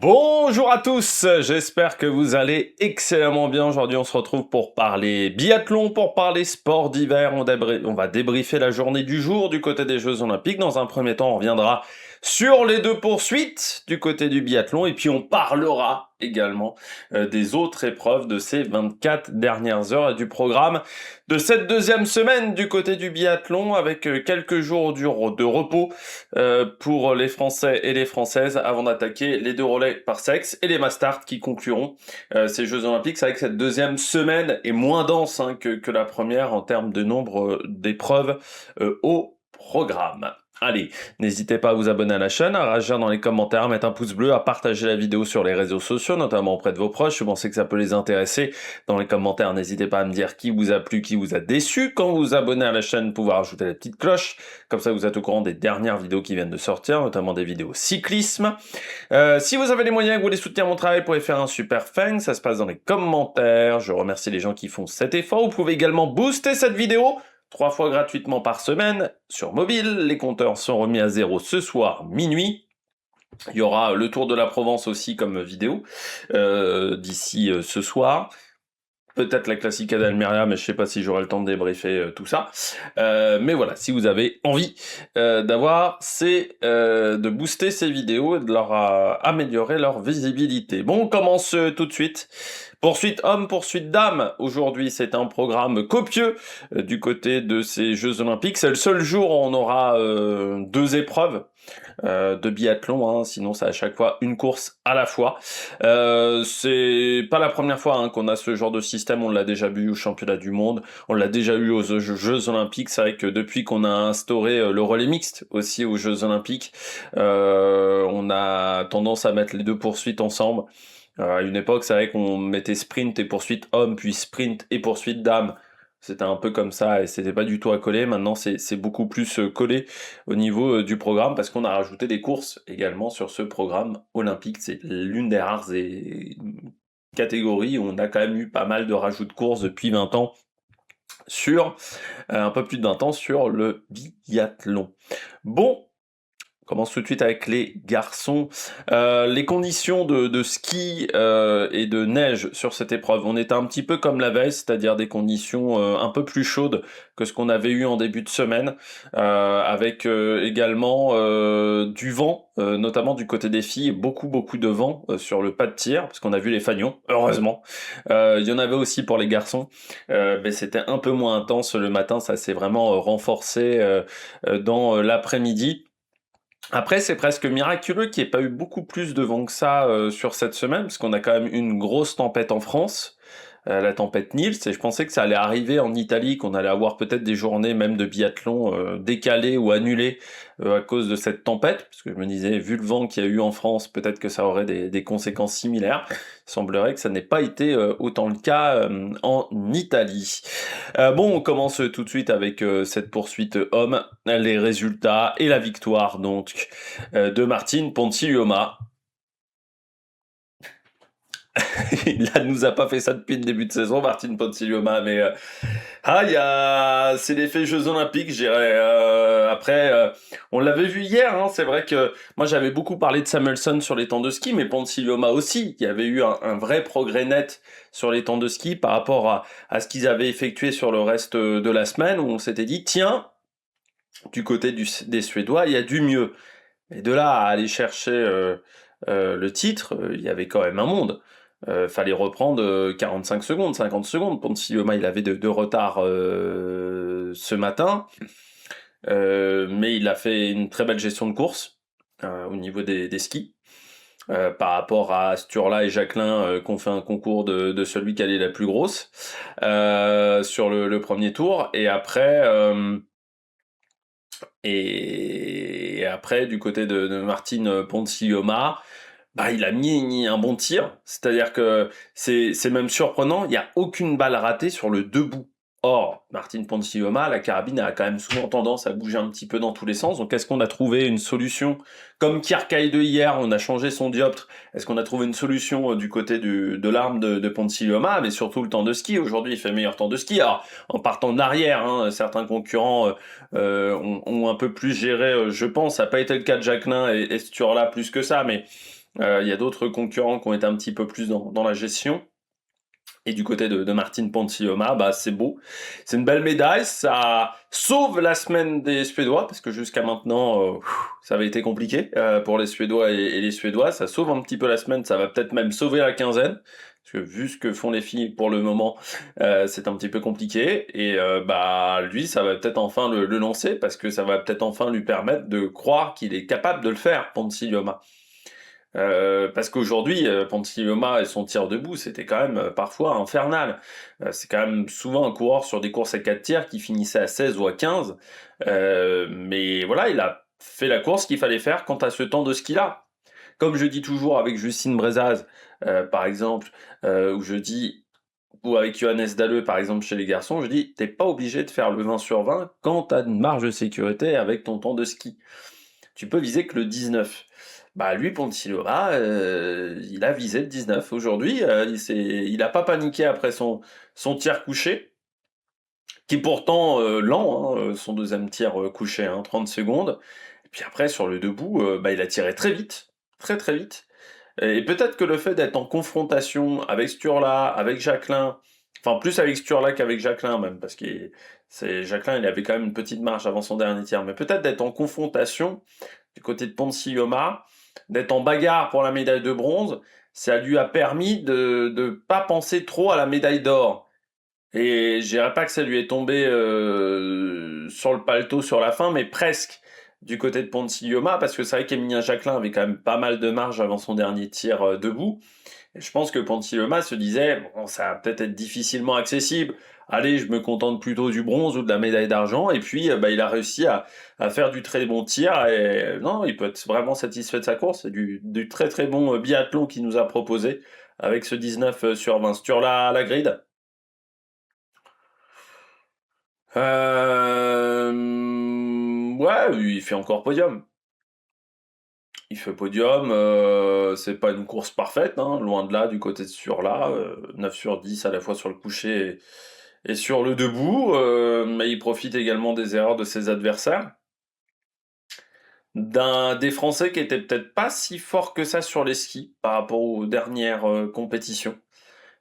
Bonjour à tous, j'espère que vous allez excellemment bien. Aujourd'hui, on se retrouve pour parler biathlon, pour parler sport d'hiver. On va débriefer la journée du jour du côté des Jeux Olympiques. Dans un premier temps, on reviendra sur les deux poursuites du côté du biathlon et puis on parlera également des autres épreuves de ces 24 dernières heures et du programme de cette deuxième semaine du côté du biathlon avec quelques jours de repos pour les Français et les Françaises avant d'attaquer les deux relais par sexe et les mastart qui concluront ces Jeux Olympiques. C'est vrai que cette deuxième semaine est moins dense que la première en termes de nombre d'épreuves au programme. Allez, n'hésitez pas à vous abonner à la chaîne, à réagir dans les commentaires, à mettre un pouce bleu, à partager la vidéo sur les réseaux sociaux, notamment auprès de vos proches. Si vous pensez que ça peut les intéresser, dans les commentaires, n'hésitez pas à me dire qui vous a plu, qui vous a déçu. Quand vous vous abonnez à la chaîne, pouvoir ajouter la petite cloche. Comme ça, vous êtes au courant des dernières vidéos qui viennent de sortir, notamment des vidéos cyclisme. Si vous avez les moyens et que vous voulez soutenir mon travail, vous pouvez faire un super thanks. Ça se passe dans les commentaires. Je remercie les gens qui font cet effort. Vous pouvez également booster cette vidéo 3 fois gratuitement par semaine sur mobile. Les compteurs sont remis à 0 ce soir minuit. Il y aura le Tour de la Provence aussi comme vidéo d'ici ce soir. Peut-être la Classica d'Almeria, mais je sais pas si j'aurai le temps de débriefer tout ça. Mais voilà, si vous avez envie de booster ces vidéos et de leur améliorer leur visibilité. Bon, on commence tout de suite. Poursuite homme, poursuite dame. Aujourd'hui, c'est un programme copieux du côté de ces Jeux Olympiques. C'est le seul jour où on aura 2 épreuves de biathlon, hein, sinon c'est à chaque fois une course à la fois. C'est pas la première fois qu'on a ce genre de système, on l'a déjà vu au championnat du monde, on l'a déjà eu aux Jeux Olympiques. C'est vrai que depuis qu'on a instauré le relais mixte aussi aux Jeux Olympiques, on a tendance à mettre les deux poursuites ensemble. À une époque, c'est vrai qu'on mettait sprint et poursuite homme, puis sprint et poursuite dame. C'était un peu comme ça et c'était pas du tout à coller. Maintenant, c'est beaucoup plus collé au niveau du programme parce qu'on a rajouté des courses également sur ce programme olympique. C'est l'une des rares catégories où on a quand même eu pas mal de rajouts de courses depuis 20 ans sur, un peu plus de 20 ans sur le biathlon. Bon, on commence tout de suite avec les garçons. Les conditions de ski et de neige sur cette épreuve, on était un petit peu comme la veille, c'est-à-dire des conditions un peu plus chaudes que ce qu'on avait eu en début de semaine, avec également du vent, notamment du côté des filles, beaucoup de vent sur le pas de tir, parce qu'on a vu les fanions, heureusement. Il y en avait aussi pour les garçons, mais c'était un peu moins intense le matin, ça s'est vraiment renforcé dans l'après-midi. Après, c'est presque miraculeux qu'il n'y ait pas eu beaucoup plus de vent que ça sur cette semaine, parce qu'on a quand même eu une grosse tempête en France, la tempête Nils, et je pensais que ça allait arriver en Italie, qu'on allait avoir peut-être des journées même de biathlon décalées ou annulées à cause de cette tempête, parce que je me disais, vu le vent qu'il y a eu en France, peut-être que ça aurait des conséquences similaires. Il semblerait que ça n'ait pas été autant le cas en Italie. Bon, on commence tout de suite avec cette poursuite homme, les résultats et la victoire donc de Martin Ponzilioma. Il ne nous a pas fait ça depuis le début de saison, Martin Ponzilioma, mais c'est l'effet Jeux Olympiques, je dirais. Après, on l'avait vu hier, hein, c'est vrai que moi j'avais beaucoup parlé de Samuelsson sur les temps de ski, mais Ponzilioma aussi. Il y avait eu un vrai progrès net sur les temps de ski par rapport à ce qu'ils avaient effectué sur le reste de la semaine, où on s'était dit, tiens, du côté des Suédois, il y a du mieux. Et de là à aller chercher le titre, il y avait quand même un monde. Fallait reprendre 45 secondes, 50 secondes. Ponzilioma, il avait de retard ce matin, mais il a fait une très belle gestion de course au niveau des skis. Par rapport à Sturla et Jacquelin qui ont fait un concours de celui qui allait la plus grosse sur le premier tour. Et après, du côté de Martin Ponzilioma, il a mis un bon tir, c'est-à-dire que c'est même surprenant, il n'y a aucune balle ratée sur le debout. Or, Martin Ponzilioma, la carabine a quand même souvent tendance à bouger un petit peu dans tous les sens, donc est-ce qu'on a trouvé une solution comme Kierkegaard de hier, on a changé son dioptre, est-ce qu'on a trouvé une solution du côté de l'arme de Ponzilioma, mais surtout le temps de ski, aujourd'hui il fait meilleur temps de ski, alors en partant d'arrière, hein, certains concurrents ont un peu plus géré, je pense, ça n'a pas été le cas de Jacquelin et Sturla plus que ça, mais Il y a d'autres concurrents qui ont été un petit peu plus dans la gestion. Et du côté de Martin Ponsiluoma, bah c'est beau. C'est une belle médaille. Ça sauve la semaine des Suédois, parce que jusqu'à maintenant, ça avait été compliqué pour les Suédois et les Suédois. Ça sauve un petit peu la semaine. Ça va peut-être même sauver la quinzaine. Parce que vu ce que font les filles pour le moment, c'est un petit peu compliqué. Et bah lui, ça va peut-être enfin le lancer, parce que ça va peut-être enfin lui permettre de croire qu'il est capable de le faire, Ponsiluoma. Parce qu'aujourd'hui, Ponsiluoma et son tir debout, c'était quand même parfois infernal. C'est quand même souvent un coureur sur des courses à 4 tirs qui finissait à 16 ou à 15. Mais voilà, il a fait la course qu'il fallait faire quant à ce temps de ski-là. Comme je dis toujours avec Justine Brezaz, par exemple, où je dis, ou avec Johannes Dalleux, par exemple, chez les garçons, je dis, t'es pas obligé de faire le 20 sur 20 quand t'as une marge de sécurité avec ton temps de ski. Tu peux viser que le 19. Bah lui, Pontiloa, il a visé le 19. Aujourd'hui, il a pas paniqué après son tir couché, qui est pourtant lent, hein, son deuxième tir couché, hein, 30 secondes. Et puis après, sur le debout, bah, il a tiré très vite, très très vite. Et peut-être que le fait d'être en confrontation avec Sturla, avec Jacquelin, enfin plus avec Sturla qu'avec Jacquelin même, parce que Jacquelin, il avait quand même une petite marge avant son dernier tir, mais peut-être d'être en confrontation du côté de Ponsiluoma, d'être en bagarre pour la médaille de bronze, ça lui a permis de ne pas penser trop à la médaille d'or. Et je dirais pas que ça lui est tombé sur le paletot sur la fin, mais presque du côté de Ponsiluoma, parce que c'est vrai qu'Emilien Jacquelin avait quand même pas mal de marge avant son dernier tir debout. Et je pense que Ponsiluoma se disait, bon, ça va peut-être être difficilement accessible. Allez, je me contente plutôt du bronze ou de la médaille d'argent. Et puis, bah, il a réussi à faire du très bon tir. Et non, il peut être vraiment satisfait de sa course. C'est du très très bon biathlon qu'il nous a proposé avec ce 19 sur 20 sur la grid. Ouais, il fait encore podium. Il fait podium, c'est pas une course parfaite, hein, loin de là, du côté de Sur-là, 9 sur 10 à la fois sur le coucher et sur le debout, mais il profite également des erreurs de ses adversaires. Des Français qui étaient peut-être pas si forts que ça sur les skis par rapport aux dernières compétitions.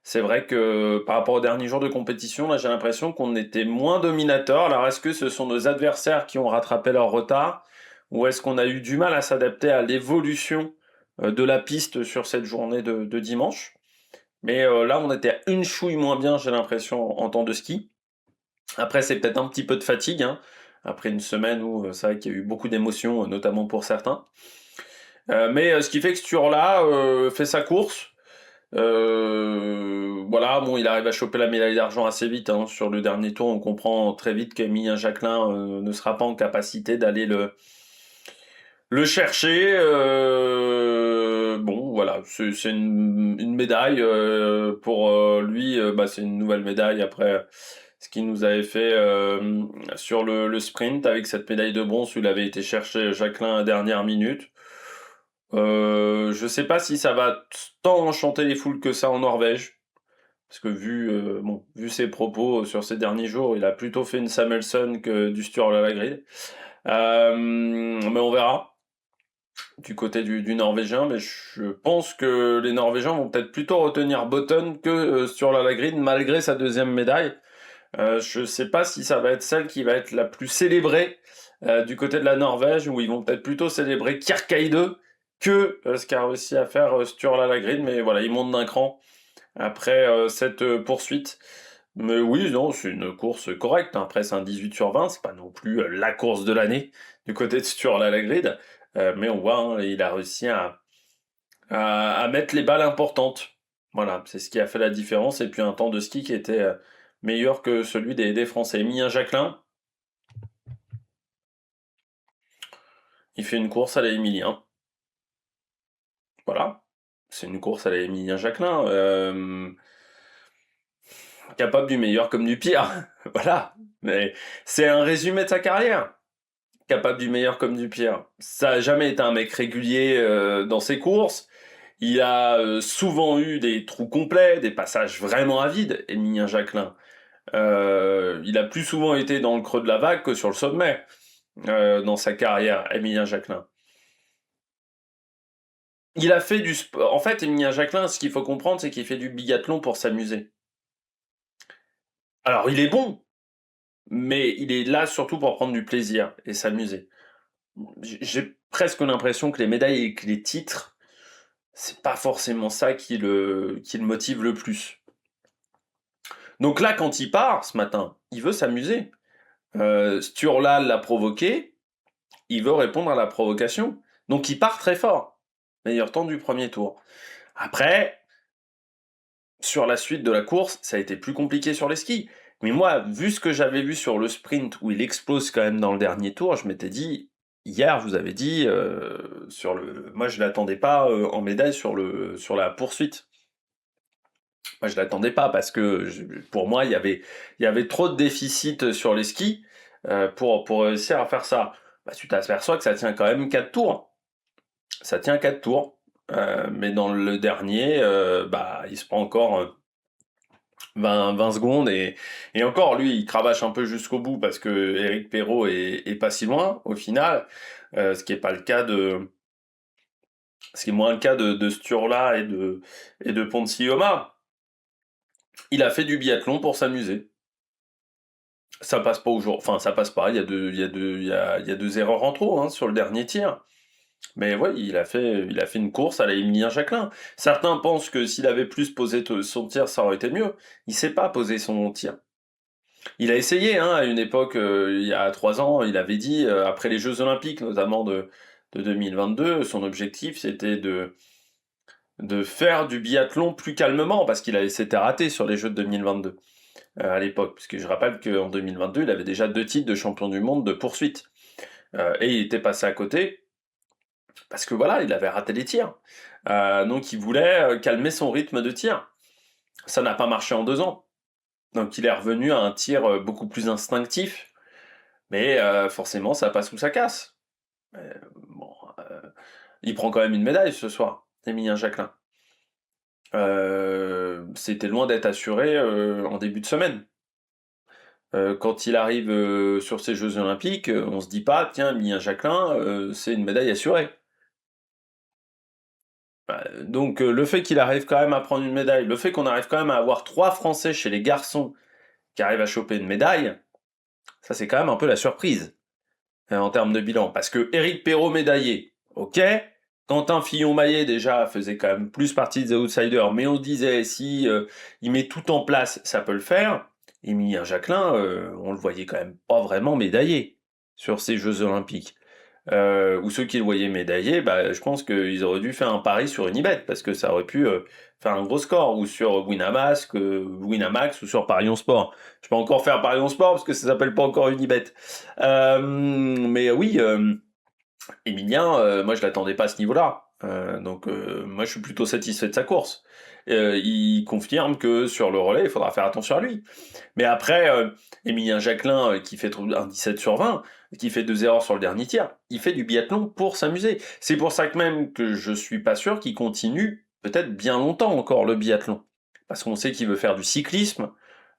C'est vrai que par rapport aux derniers jours de compétition, là j'ai l'impression qu'on était moins dominateur. Alors est-ce que ce sont nos adversaires qui ont rattrapé leur retard ou est-ce qu'on a eu du mal à s'adapter à l'évolution de la piste sur cette journée de dimanche? Mais là on était à une chouille moins bien, j'ai l'impression, en temps de ski. Après c'est peut-être un petit peu de fatigue, hein, après une semaine où c'est vrai qu'il y a eu beaucoup d'émotions, notamment pour certains. Mais ce qui fait que Sturla fait sa course. Voilà, bon, il arrive à choper la médaille d'argent assez vite, hein. Sur le dernier tour, on comprend très vite qu'Emilien Jacquelin ne sera pas en capacité d'aller le chercher. Bon, voilà, c'est une médaille pour lui. Bah, c'est une nouvelle médaille après ce qu'il nous avait fait sur le sprint avec cette médaille de bronze où il avait été chercher Jacquelin à la dernière minute. Je sais pas si ça va tant enchanter les foules que ça en Norvège, parce que vu ses propos sur ces derniers jours, il a plutôt fait une Samuelsson que du Sturla Lagrid. Mais on verra du côté du Norvégien, mais je pense que les Norvégiens vont peut-être plutôt retenir Botten que Sturla Lagrid, malgré sa deuxième médaille. Je sais pas si ça va être celle qui va être la plus célébrée du côté de la Norvège, où ils vont peut-être plutôt célébrer Kirkeide que ce qu'a réussi à faire Sturla Lagrid, mais voilà, ils montent d'un cran après cette poursuite. Mais oui, non, c'est une course correcte, hein. Après, c'est un 18 sur 20, c'est pas non plus la course de l'année du côté de Sturla Lagrid, mais on voit, hein, il a réussi à mettre les balles importantes. Voilà, c'est ce qui a fait la différence, et puis un temps de ski qui était meilleur que celui des Français. Emilien Jacquelin, il fait une course à la Emilien. Voilà, c'est une course à la Emilien Jacquelin. Capable du meilleur comme du pire. Voilà, mais c'est un résumé de sa carrière. Capable du meilleur comme du pire. Ça a jamais été un mec régulier dans ses courses. Il a souvent eu des trous complets, des passages vraiment avides, Emilien Jacquelin. Il a plus souvent été dans le creux de la vague que sur le sommet dans sa carrière, Emilien Jacquelin. Il a fait du sport. En fait, Emilien Jacquelin, ce qu'il faut comprendre, c'est qu'il fait du biathlon pour s'amuser. Alors, il est bon, mais il est là surtout pour prendre du plaisir et s'amuser. J'ai presque l'impression que les médailles et que les titres, c'est pas forcément ça qui le motive le plus. Donc là, quand il part ce matin, il veut s'amuser. Sturla l'a provoqué, il veut répondre à la provocation. Donc il part très fort. Meilleur temps du premier tour. Après, sur la suite de la course, ça a été plus compliqué sur les skis. Mais moi, vu ce que j'avais vu sur le sprint où il explose quand même dans le dernier tour, je m'étais dit, hier, je vous avais dit, moi je l'attendais pas en médaille sur la poursuite. Moi je l'attendais pas parce que pour moi il y avait trop de déficit sur les skis pour réussir à faire ça. Bah, tu t'aperçois que ça tient quand même 4 tours. Ça tient 4 tours. Mais dans le dernier, bah, il se prend encore 20 secondes et encore lui il cravache un peu jusqu'au bout parce que Eric Perrault est pas si loin au final, ce qui est moins le cas de Sturla et de Ponsioma. Il a fait du biathlon pour s'amuser. Ça passe pas aujourd'hui, enfin ça passe pas, il y a deux erreurs en trop hein, sur le dernier tir. Mais ouais, il a fait une course à la Emilien Jacquelin. Certains pensent que s'il avait plus posé son tir, ça aurait été mieux. Il sait pas poser son tir. Il a essayé, hein, à une époque, il y a 3 ans, il avait dit, après les Jeux Olympiques, notamment de 2022, son objectif c'était de faire du biathlon plus calmement, parce qu'il s'était raté sur les Jeux de 2022 à l'époque, puisque je rappelle qu'en 2022, il avait déjà 2 titres de champion du monde de poursuite. Et il était passé à côté, parce que voilà, il avait raté les tirs. Donc il voulait calmer son rythme de tir. Ça n'a pas marché en 2 ans. Donc il est revenu à un tir beaucoup plus instinctif, mais forcément ça passe ou ça casse. Bon, il prend quand même une médaille ce soir, Emilien Jacquelin. C'était loin d'être assuré en début de semaine. Quand il arrive sur ces Jeux Olympiques, on se dit pas, tiens, Emilien Jacquelin, c'est une médaille assurée. Donc le fait qu'il arrive quand même à prendre une médaille, le fait qu'on arrive quand même à avoir 3 Français chez les garçons qui arrivent à choper une médaille, ça c'est quand même un peu la surprise en termes de bilan. Parce que Éric Perrault médaillé, ok. Quentin Fillon-Maillet déjà faisait quand même plus partie des outsiders, mais on se disait si il met tout en place, ça peut le faire. Emilien Jacquelin, on le voyait quand même pas vraiment médaillé sur ces Jeux Olympiques. Ou ceux qui le voyaient médaillé, bah, je pense qu'ils auraient dû faire un pari sur Unibet, parce que ça aurait pu faire un gros score, ou sur Winamax, ou sur Parion Sport. Je peux encore faire Parion Sport, parce que ça s'appelle pas encore Unibet. Mais oui, Emilien, moi je l'attendais pas à ce niveau-là. Donc moi je suis plutôt satisfait de sa course. Il confirme que sur le relais, il faudra faire attention à lui. Mais après, Emilien Jacquelin, qui fait un 17 sur 20, qui fait 2 erreurs sur le dernier tir, il fait du biathlon pour s'amuser. C'est pour ça que même que je suis pas sûr qu'il continue peut-être bien longtemps encore le biathlon. Parce qu'on sait qu'il veut faire du cyclisme,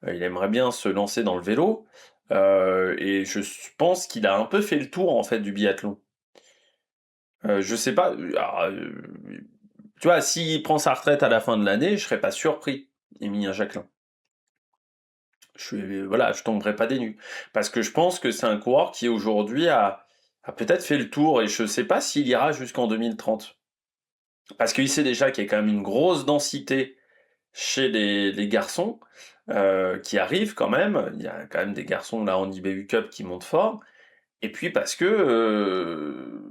il aimerait bien se lancer dans le vélo, et je pense qu'il a un peu fait le tour en fait du biathlon. Je sais pas, alors, tu vois, s'il prend sa retraite à la fin de l'année, je serais pas surpris, Emilien Jacquelin. Voilà, je tomberai pas des nues. Parce que je pense que c'est un coureur qui aujourd'hui a peut-être fait le tour et je sais pas s'il ira jusqu'en 2030. Parce qu'il sait déjà qu'il y a quand même une grosse densité chez les garçons qui arrivent quand même. Il y a quand même des garçons là en IBU Cup qui montent fort. Et puis parce que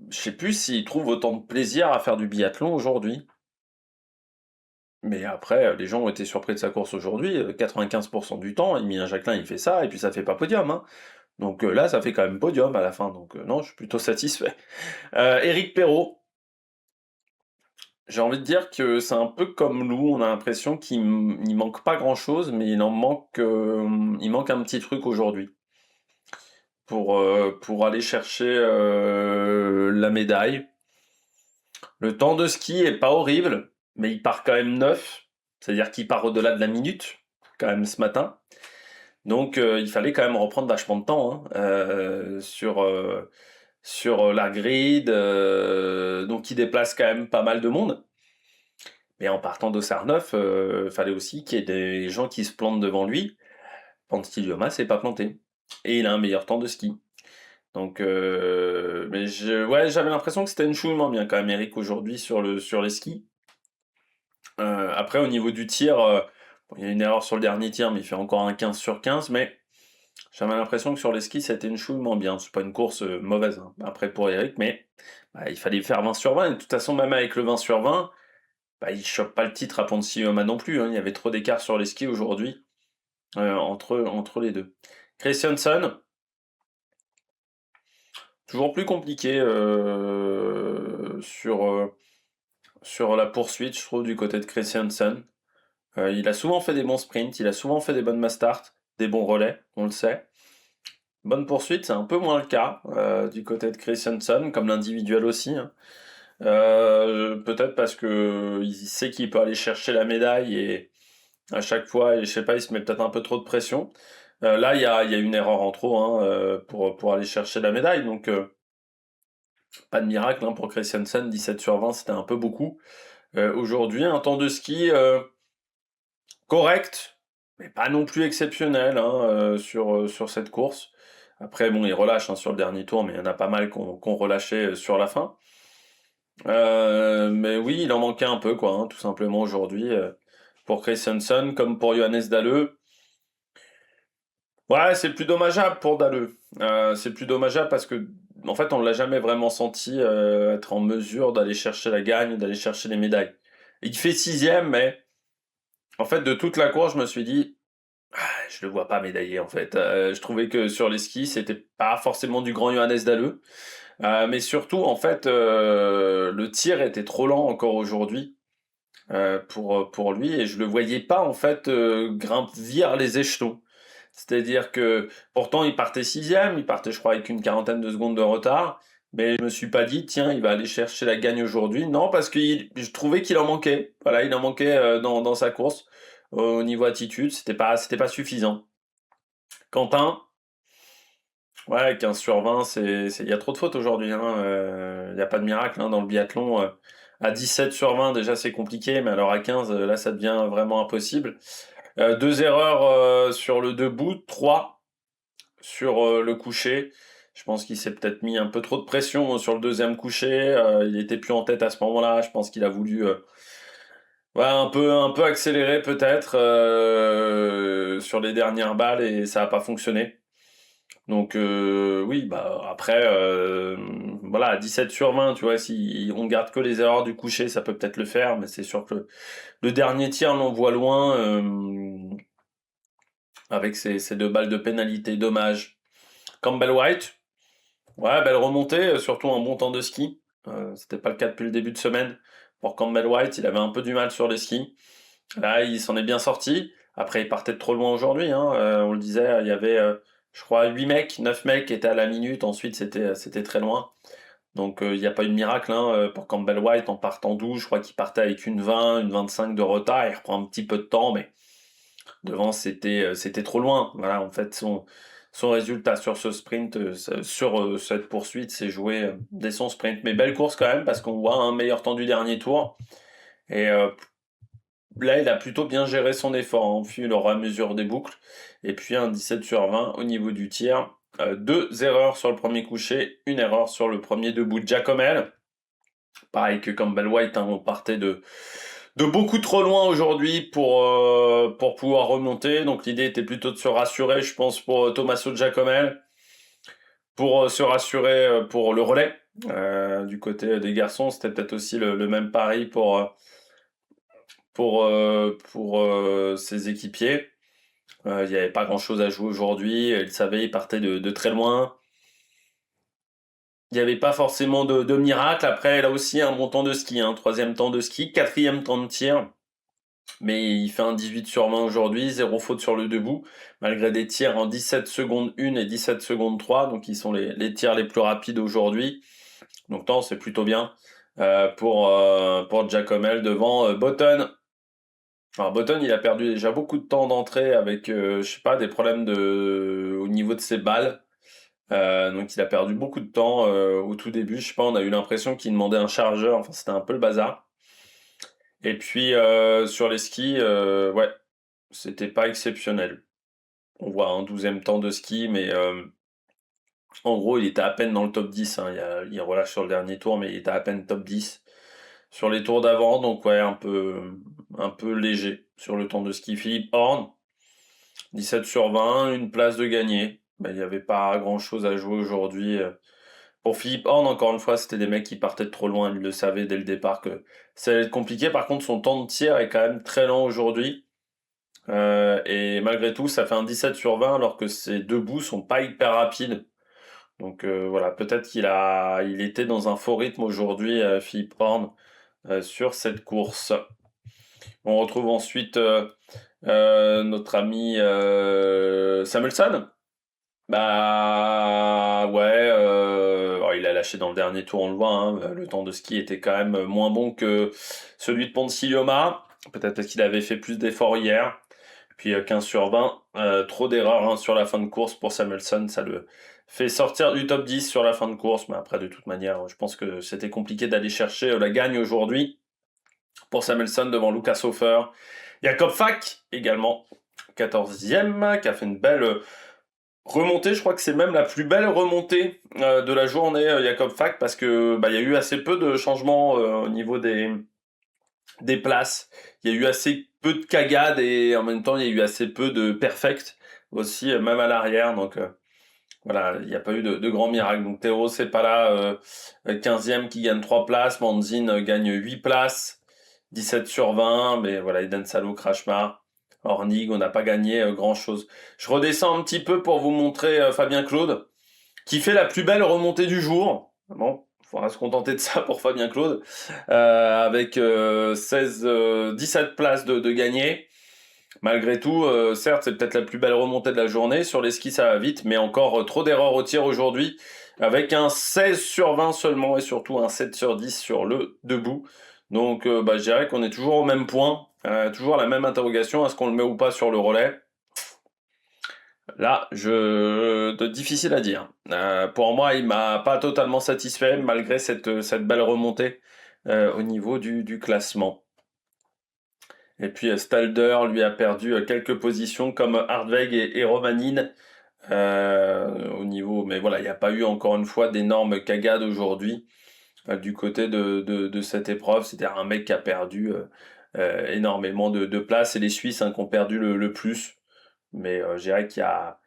je sais plus s'il trouve autant de plaisir à faire du biathlon aujourd'hui. Mais après, les gens ont été surpris de sa course aujourd'hui. 95% du temps, Emilien Jacquelin, il fait ça, et puis ça fait pas podium, hein. Donc là, ça fait quand même podium à la fin. Donc non, je suis plutôt satisfait. Éric Perrault, j'ai envie de dire que c'est un peu comme Lou. On a l'impression qu'il manque pas grand-chose, mais il manque un petit truc aujourd'hui pour aller chercher la médaille. Le temps de ski est pas horrible, mais il part quand même 9, c'est-à-dire qu'il part au-delà de la minute, quand même ce matin. Donc il fallait quand même reprendre vachement de temps hein, sur la grid, donc il déplace quand même pas mal de monde. Mais en partant d'Ossarnoff, fallait aussi qu'il y ait des gens qui se plantent devant lui. Pantiglioma s'est pas planté. Et il a un meilleur temps de ski. Donc, mais ouais, j'avais l'impression que c'était une chouïment bien quand même, Eric, aujourd'hui sur les skis. Après, au niveau du tir, bon, il y a une erreur sur le dernier tir, mais il fait encore un 15 sur 15. Mais j'avais l'impression que sur les skis, c'était une chouïment bien. C'est pas une course mauvaise, hein, après pour Eric, mais bah, il fallait faire 20 sur 20. Et de toute façon, même avec le 20 sur 20, bah, il chope pas le titre à Pontiglioma non plus, hein. Il y avait trop d'écart sur les skis aujourd'hui entre les deux. Christiansen, toujours plus compliqué sur la poursuite, je trouve, du côté de Christiansen. Il a souvent fait des bons sprints, il a souvent fait des bonnes mass start, des bons relais, on le sait. Bonne poursuite, c'est un peu moins le cas du côté de Christiansen, comme l'individuel aussi, hein. Peut-être parce que il sait qu'il peut aller chercher la médaille et à chaque fois, je sais pas, il se met peut-être un peu trop de pression. Là, il y a une erreur en trop, hein, pour aller chercher la médaille, donc pas de miracle, hein, pour Christiansen, 17 sur 20, c'était un peu beaucoup. Aujourd'hui, un temps de ski correct, mais pas non plus exceptionnel, hein, sur cette course. Après, bon, il relâche, hein, sur le dernier tour, mais il y en a pas mal qu'on relâchait sur la fin. Mais oui, il en manquait un peu, quoi, hein, tout simplement aujourd'hui, pour Christensen, comme pour Johannes Dalleux. Ouais, c'est plus dommageable pour Dalleux. C'est plus dommageable parce que, en fait, on l'a jamais vraiment senti être en mesure d'aller chercher la gagne, d'aller chercher les médailles. Il fait sixième, mais en fait, de toute la course, je me suis dit, je le vois pas médaillé, en fait. Je trouvais que sur les skis, c'était pas forcément du grand Johannes Dalleux. Mais surtout, en fait, le tir était trop lent encore aujourd'hui pour lui et je le voyais pas en fait gravir les échelons. C'est-à-dire que pourtant il partait sixième, il partait je crois avec une quarantaine de secondes de retard, mais je me suis pas dit tiens il va aller chercher la gagne aujourd'hui. Non parce que je trouvais qu'il en manquait. Voilà, il en manquait dans sa course au niveau attitude, c'était pas suffisant. Quentin, ouais 15 sur 20, il y a trop de fautes aujourd'hui, hein. Il y a pas de miracle, hein, dans le biathlon. À 17 sur 20 déjà c'est compliqué, mais alors à 15 là ça devient vraiment impossible. Deux erreurs sur le debout, trois sur le coucher. Je pense qu'il s'est peut-être mis un peu trop de pression sur le deuxième coucher. Il était plus en tête à ce moment-là. Je pense qu'il a voulu ouais, un peu accélérer peut-être sur les dernières balles et ça n'a pas fonctionné. Donc oui, bah après, voilà, à 17 sur 20, tu vois, si on garde que les erreurs du coucher, ça peut peut-être le faire, mais c'est sûr que le dernier tir, on en voit loin. Avec ces deux balles de pénalité, dommage. Campbell White, ouais, belle remontée, surtout un bon temps de ski. C'était pas le cas depuis le début de semaine. Pour Campbell White, il avait un peu du mal sur les skis. Là, il s'en est bien sorti. Après, il partait de trop loin aujourd'hui, hein. On le disait, il y avait, je crois, 8 mecs, 9 mecs qui étaient à la minute. Ensuite, c'était très loin. Donc, il n'y a pas eu de miracle, hein, pour Campbell White en partant 12. Je crois qu'il partait avec une 20, une 25 de retard. Il reprend un petit peu de temps, mais devant, c'était trop loin. Voilà, en fait, son résultat sur ce sprint, sur cette poursuite, s'est joué dès son sprint. Mais belle course quand même, parce qu'on voit un meilleur temps du dernier tour. Et là, il a plutôt bien géré son effort, hein, au fur et à mesure des boucles. Et puis un 17 sur 20 au niveau du tir. Deux erreurs sur le premier coucher, une erreur sur le premier debout de Giacomel. Pareil que Campbell White, hein, on partait de beaucoup trop loin aujourd'hui pour pouvoir remonter. Donc l'idée était plutôt de se rassurer, je pense, pour Tommaso Giacomel, pour se rassurer pour le relais. Du côté des garçons, c'était peut-être aussi le même pari pour ses équipiers. Il n'y avait pas grand-chose à jouer aujourd'hui. Il savait, il partait de très loin. Il n'y avait pas forcément de miracle. Après, là aussi, un bon temps de ski, un troisième temps de ski, quatrième temps de tir. Mais il fait un 18 sur 20 aujourd'hui, zéro faute sur le debout, malgré des tirs en 17 secondes 1 et 17 secondes 3, donc ils sont les tirs les plus rapides aujourd'hui. Donc non, c'est plutôt bien pour Giacomel devant Button. Alors Button, il a perdu déjà beaucoup de temps d'entrée avec, je sais pas, des problèmes au niveau de ses balles. Donc il a perdu beaucoup de temps au tout début. Je sais pas, on a eu l'impression qu'il demandait un chargeur. Enfin, c'était un peu le bazar. Et puis sur les skis, ouais, c'était pas exceptionnel. On voit un 12e temps de ski, mais en gros, il était à peine dans le top 10. Hein. Il relâche sur le dernier tour, mais il était à peine top 10 sur les tours d'avant. Donc ouais, un peu léger sur le temps de ski. Philippe Horn, 17 sur 20, une place de gagné. Ben, il n'y avait pas grand-chose à jouer aujourd'hui. Pour Philippe Horn, encore une fois, c'était des mecs qui partaient de trop loin. Il le savait dès le départ que ça allait être compliqué. Par contre, son temps de tir est quand même très lent aujourd'hui. Et malgré tout, ça fait un 17 sur 20 alors que ses deux bouts sont pas hyper rapides. Donc voilà, peut-être il était dans un faux rythme aujourd'hui, Philippe Horn, sur cette course. On retrouve ensuite notre ami Samuelson. Bah ouais, alors, il a lâché dans le dernier tour, on le voit, hein, le temps de ski était quand même moins bon que celui de Ponsiglioma, peut-être parce qu'il avait fait plus d'efforts hier. Puis 15 sur 20, trop d'erreurs hein, sur la fin de course pour Samuelson, ça le fait sortir du top 10 sur la fin de course, mais après de toute manière, je pense que c'était compliqué d'aller chercher la gagne aujourd'hui pour Samuelson devant Lucas Hofer. Jakob Fak également, 14e, qui a fait une belle remontée, je crois que c'est même la plus belle remontée de la journée, Jakob Fak, parce que il y a eu assez peu de changements au niveau des places. Il y a eu assez peu de cagades et en même temps il y a eu assez peu de perfect aussi, même à l'arrière. Donc voilà, il n'y a pas eu de grands miracles. Donc Théo c'est pas là, 15e qui gagne 3 places, Manzin gagne 8 places, 17 sur 20, mais voilà, Eden Salo, Krashmar, Hornig, on n'a pas gagné grand chose. Je redescends un petit peu pour vous montrer Fabien Claude, qui fait la plus belle remontée du jour. Bon, il faudra se contenter de ça pour Fabien Claude, avec 17 places de gagné. Malgré tout, certes, c'est peut-être la plus belle remontée de la journée. Sur les skis, ça va vite, mais encore trop d'erreurs au tir aujourd'hui, avec un 16 sur 20 seulement, et surtout un 7 sur 10 sur le debout. Donc, je dirais qu'on est toujours au même point, toujours la même interrogation, est-ce qu'on le met ou pas sur le relais? Là, difficile à dire. Pour moi, il m'a pas totalement satisfait malgré cette belle remontée au niveau du classement. Et puis Stalder, lui, a perdu quelques positions comme Hardweg et Romanin au niveau. Mais voilà, il n'y a pas eu encore une fois d'énormes cagades aujourd'hui du côté de cette épreuve. C'est-à-dire un mec qui a perdu énormément de place et les Suisses qui ont perdu le plus. Mais je dirais qu'il y a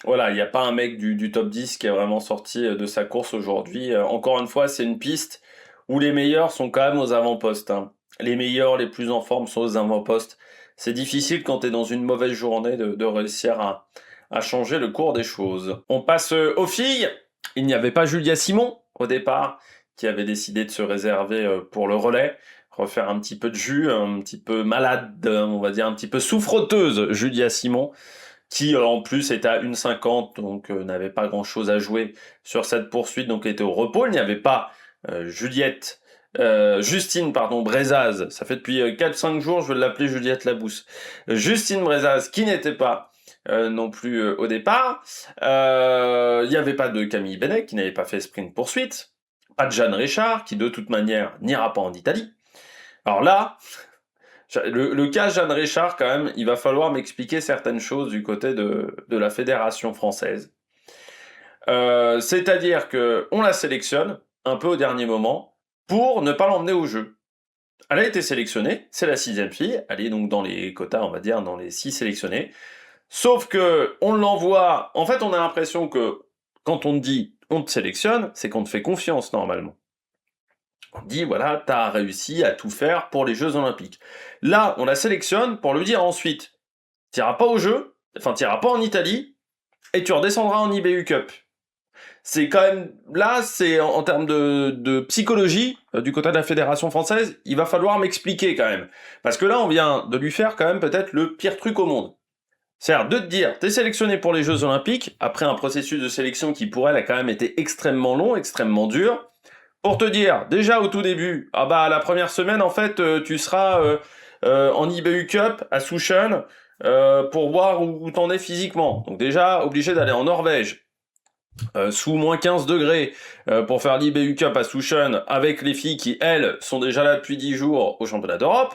voilà, il n'y a pas un mec du top 10 qui est vraiment sorti de sa course aujourd'hui. Encore une fois, c'est une piste où les meilleurs sont quand même aux avant-postes. Hein. Les meilleurs, les plus en forme sont aux avant-postes. C'est difficile quand tu es dans une mauvaise journée de réussir à changer le cours des choses. On passe aux filles. Il n'y avait pas Julia Simon au départ qui avait décidé de se réserver pour le relais. Refaire un petit peu de jus, un petit peu malade, on va dire un petit peu souffroteuse, Julia Simon qui en plus était à 1,50, donc n'avait pas grand-chose à jouer sur cette poursuite, donc était au repos. Il n'y avait pas Justine Brezaz, ça fait depuis 4-5 jours, je vais l'appeler Juliette Labousse. Justine Brezaz qui n'était pas non plus au départ. Il n'y avait pas de Camille Benet qui n'avait pas fait sprint poursuite. Pas de Jeanne Richard qui de toute manière n'ira pas en Italie. Alors là, le cas Jeanne Richard, quand même, il va falloir m'expliquer certaines choses du côté de la fédération française. C'est-à-dire que on la sélectionne un peu au dernier moment pour ne pas l'emmener au jeu. Elle a été sélectionnée, c'est la 6e fille, elle est donc dans les quotas, on va dire, dans les 6 sélectionnés. Sauf que on l'envoie. En fait, on a l'impression que quand on te dit on te sélectionne, c'est qu'on te fait confiance normalement. On dit, voilà, t'as réussi à tout faire pour les Jeux Olympiques. Là, on la sélectionne pour lui dire ensuite, t'iras pas au jeu, enfin t'iras pas en Italie, et tu redescendras en IBU Cup. C'est quand même, là, c'est en termes de psychologie, du côté de la Fédération française, il va falloir m'expliquer quand même. Parce que là, on vient de lui faire quand même peut-être le pire truc au monde. C'est-à-dire de te dire, t'es sélectionné pour les Jeux Olympiques, après un processus de sélection qui pour elle a quand même été extrêmement long, extrêmement dur, pour te dire, déjà au tout début, la première semaine, en fait, tu seras en IBU Cup à Souchon pour voir où t'en es physiquement. Donc déjà, obligé d'aller en Norvège. sous moins 15 degrés pour faire l'IBU Cup à Souchon avec les filles qui, elles, sont déjà là depuis 10 jours au championnat d'Europe.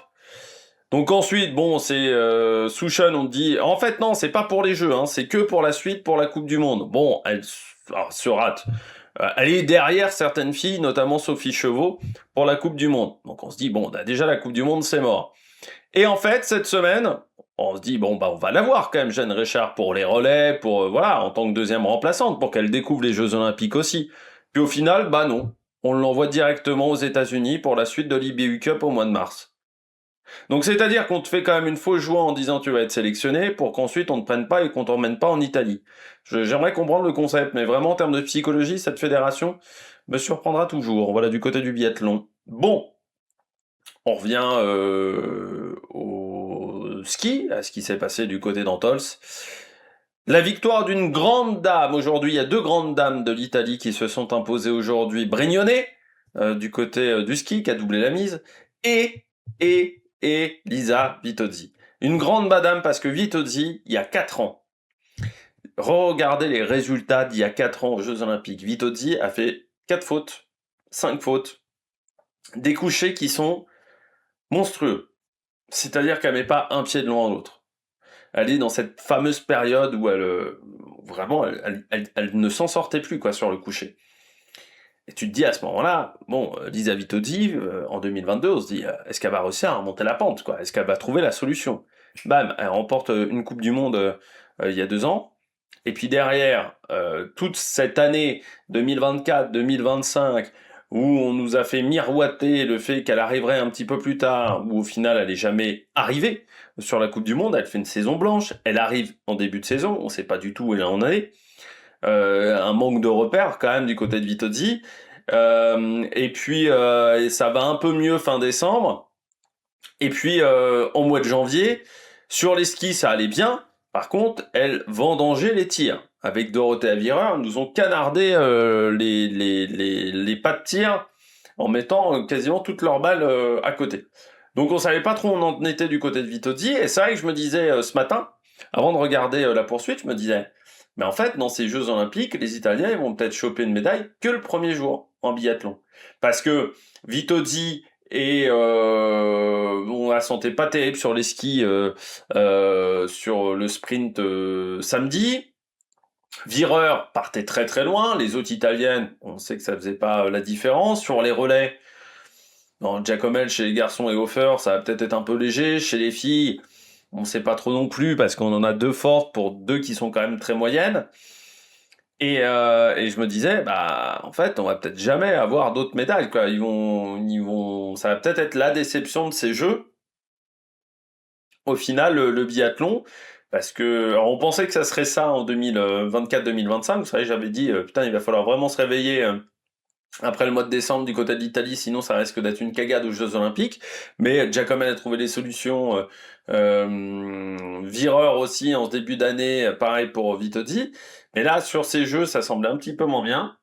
Donc ensuite, bon, c'est Souchon, on te dit... En fait, non, c'est pas pour les Jeux, hein, c'est que pour la suite, pour la Coupe du Monde. Bon, elle se rate. Elle est derrière certaines filles, notamment Sophie Chevaux, pour la Coupe du Monde. Donc on se dit, bon, déjà la Coupe du Monde, c'est mort. Et en fait, cette semaine, on se dit, bon, bah, on va la voir quand même, Jeanne Richard, pour les relais, pour, voilà, en tant que deuxième remplaçante, pour qu'elle découvre les Jeux Olympiques aussi. Puis au final, bah non. On l'envoie directement aux États-Unis pour la suite de l'IBU Cup au mois de mars. Donc c'est-à-dire qu'on te fait quand même une fausse joie en disant tu vas être sélectionné pour qu'ensuite on ne te prenne pas et qu'on t'emmène pas en Italie. J'aimerais comprendre le concept, mais vraiment en termes de psychologie, cette fédération me surprendra toujours. Voilà du côté du biathlon. Bon, on revient au ski, à ce qui s'est passé du côté d'Antols. La victoire d'une grande dame aujourd'hui, il y a 2 grandes dames de l'Italie qui se sont imposées aujourd'hui. Brignone, du côté du ski, qui a doublé la mise, et Lisa Vitozzi. Une grande madame parce que Vitozzi, il y a 4 ans, regardez les résultats d'il y a 4 ans aux Jeux Olympiques. Vitozzi a fait 4 fautes, 5 fautes, des couchers qui sont monstrueux. C'est-à-dire qu'elle met pas un pied de loin à l'autre. Elle est dans cette fameuse période où elle ne s'en sortait plus quoi sur le coucher. Et tu te dis à ce moment-là, bon, Lisa Vitozzi, en 2022, on se dit, est-ce qu'elle va réussir à remonter la pente, quoi? Est-ce qu'elle va trouver la solution? Bam, elle remporte une Coupe du Monde il y a 2 ans. Et puis derrière, toute cette année 2024-2025, où on nous a fait miroiter le fait qu'elle arriverait un petit peu plus tard, où au final elle n'est jamais arrivée sur la Coupe du Monde, elle fait une saison blanche, elle arrive en début de saison, on ne sait pas du tout où elle en est. Un manque de repères quand même du côté de Vitozzi. Et puis ça va un peu mieux fin décembre. Et puis en mois de janvier, sur les skis ça allait bien. Par contre, elle vendangeait les tirs. Avec Dorothée Avireur, nous ont canardé les pas de tir en mettant quasiment toutes leurs balles à côté. Donc on savait pas trop où on en était du côté de Vitozzi. Et c'est vrai que je me disais ce matin, avant de regarder la poursuite, je me disais, mais en fait, dans ces Jeux Olympiques, les Italiens ils vont peut-être choper une médaille que le premier jour en biathlon. Parce que Vitozzi et on la sentait pas terrible sur les skis sur le sprint samedi. Vireur partait très très loin. Les autres italiennes, on sait que ça faisait pas la différence. Sur les relais, dans Giacomel chez les garçons et Hofer, ça va peut-être être un peu léger. Chez les filles, on sait pas trop non plus parce qu'on en a 2 fortes pour 2 qui sont quand même très moyennes. Et je me disais, bah, en fait, on va peut-être jamais avoir d'autres médailles, quoi. Ça va peut-être être la déception de ces Jeux. Au final, le biathlon, parce que, alors on pensait que ça serait ça en 2024-2025. Vous savez, j'avais dit, putain, il va falloir vraiment se réveiller après le mois de décembre du côté de l'Italie, sinon ça risque d'être une cagade aux Jeux Olympiques. Mais Giacomelli a trouvé des solutions. Vireur aussi en ce début d'année, pareil pour Vitozzi. Mais là, sur ces Jeux, ça semblait un petit peu moins bien.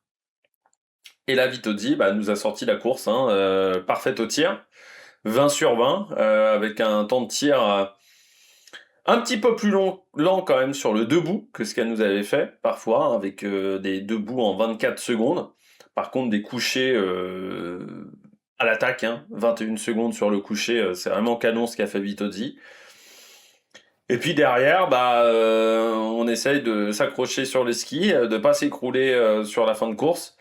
Et là, Vitozzi nous a sorti la course, parfaite au tir, 20 sur 20, avec un temps de tir un petit peu plus lent quand même sur le debout que ce qu'elle nous avait fait parfois, hein, avec des debout en 24 secondes. Par contre, des couchers à l'attaque, 21 secondes sur le coucher, c'est vraiment canon ce qu'a fait Vitozzi. Et puis derrière, on essaye de s'accrocher sur les skis, de pas s'écrouler sur la fin de course.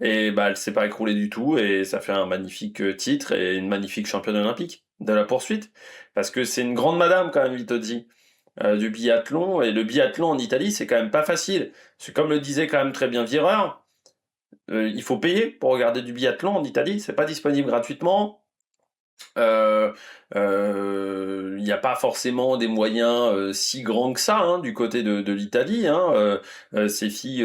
Et elle s'est pas écroulée du tout, et ça fait un magnifique titre et une magnifique championne olympique de la poursuite. Parce que c'est une grande madame quand même, Vitozzi, du biathlon. Et le biathlon en Italie, c'est quand même pas facile. C'est comme le disait quand même très bien Vireur, il faut payer pour regarder du biathlon en Italie, c'est pas disponible gratuitement. Il n'y a pas forcément des moyens si grands que ça du côté de l'Italie. Ces filles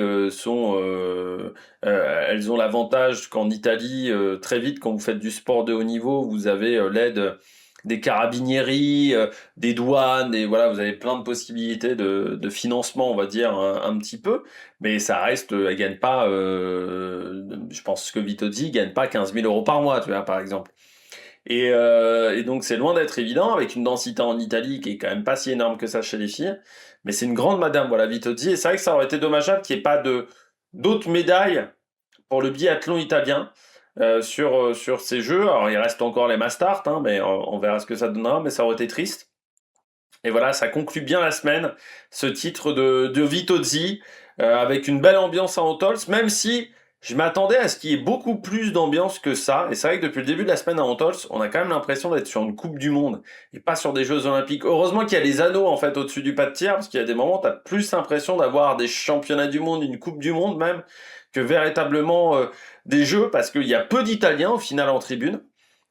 elles ont l'avantage qu'en Italie, très vite, quand vous faites du sport de haut niveau, vous avez l'aide des carabinieri, des douanes, et voilà, vous avez plein de possibilités de financement, on va dire, un petit peu, mais ça reste, elle gagne pas, je pense que Vitozzi gagne pas 15 000 euros par mois, tu vois, par exemple. Et donc c'est loin d'être évident, avec une densité en Italie qui est quand même pas si énorme que ça chez les filles, mais c'est une grande madame, voilà, Vitozzi, et c'est vrai que ça aurait été dommageable qu'il n'y ait pas d'autres médailles pour le biathlon italien sur ces jeux. Alors il reste encore les Mastart, hein, mais on verra ce que ça donnera, mais ça aurait été triste. Et voilà, ça conclut bien la semaine, ce titre de Vitozzi, avec une belle ambiance à Antols, même si je m'attendais à ce qu'il y ait beaucoup plus d'ambiance que ça. Et c'est vrai que depuis le début de la semaine à Antols, on a quand même l'impression d'être sur une Coupe du Monde et pas sur des Jeux Olympiques. Heureusement qu'il y a les anneaux en fait au-dessus du pas de tir, parce qu'il y a des moments où tu as plus l'impression d'avoir des championnats du monde, une Coupe du Monde même, que véritablement des Jeux, parce qu'il y a peu d'Italiens au final en tribune.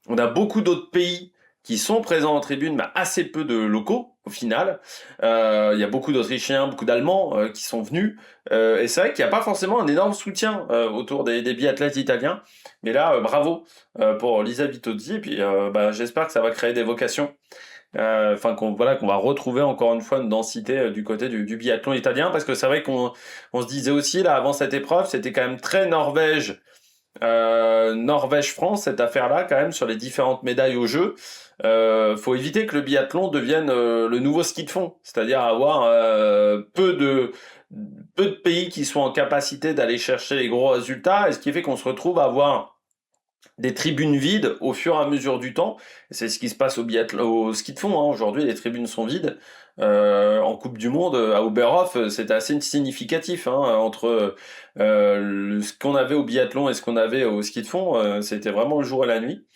On a beaucoup d'autres pays qui sont présents en tribune, mais assez peu de locaux au final. Il y a beaucoup d'Autrichiens, beaucoup d'Allemands qui sont venus. Et c'est vrai qu'il n'y a pas forcément un énorme soutien autour des biathlètes italiens. Mais là, bravo pour Lisa Vitozzi. Et puis j'espère que ça va créer des vocations. Enfin qu'on va retrouver encore une fois une densité du côté du biathlon italien. Parce que c'est vrai qu'on se disait aussi là avant cette épreuve, c'était quand même très Norvège-France, cette affaire-là, quand même, sur les différentes médailles aux Jeux. Faut éviter que le biathlon devienne le nouveau ski de fond, c'est-à-dire avoir peu de pays qui sont en capacité d'aller chercher les gros résultats, et ce qui fait qu'on se retrouve à avoir des tribunes vides au fur et à mesure du temps. C'est ce qui se passe au ski de fond, hein. Aujourd'hui, les tribunes sont vides. En Coupe du Monde, à Oberhof, c'était assez significatif, hein, entre ce qu'on avait au biathlon et ce qu'on avait au ski de fond. C'était vraiment le jour et la nuit.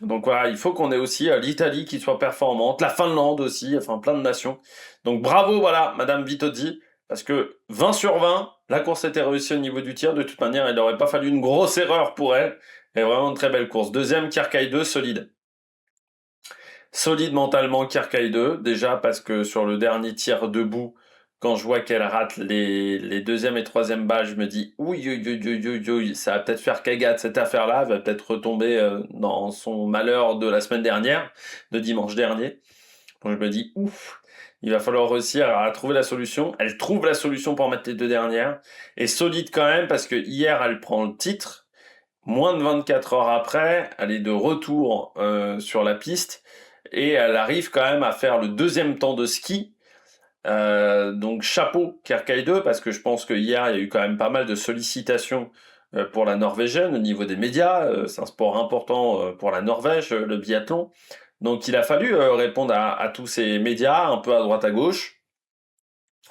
Donc voilà, il faut qu'on ait aussi l'Italie qui soit performante, la Finlande aussi, enfin plein de nations. Donc bravo, voilà, Madame Vitozzi, parce que 20 sur 20, la course était réussie au niveau du tir. De toute manière, il n'aurait pas fallu une grosse erreur pour elle. Et vraiment une très belle course. Deuxième, Kierkegaard 2, solide. Solide mentalement, Kierkegaard 2, déjà parce que sur le dernier tir debout, quand je vois qu'elle rate les deuxième et troisième balles, je me dis oui, ça va peut-être faire cagade cette affaire-là, elle va peut-être retomber dans son malheur de la semaine dernière, de dimanche dernier. Donc je me dis ouf, il va falloir réussir à trouver la solution. Elle trouve la solution pour mettre les deux dernières. Et solide quand même parce que hier elle prend le titre. Moins de 24 heures après, elle est de retour sur la piste et elle arrive quand même à faire le deuxième temps de ski. Donc chapeau Kierkegaard parce que je pense que hier il y a eu quand même pas mal de sollicitations pour la Norvégienne au niveau des médias. C'est un sport important pour la Norvège, le biathlon. Donc il a fallu répondre à tous ces médias un peu à droite à gauche.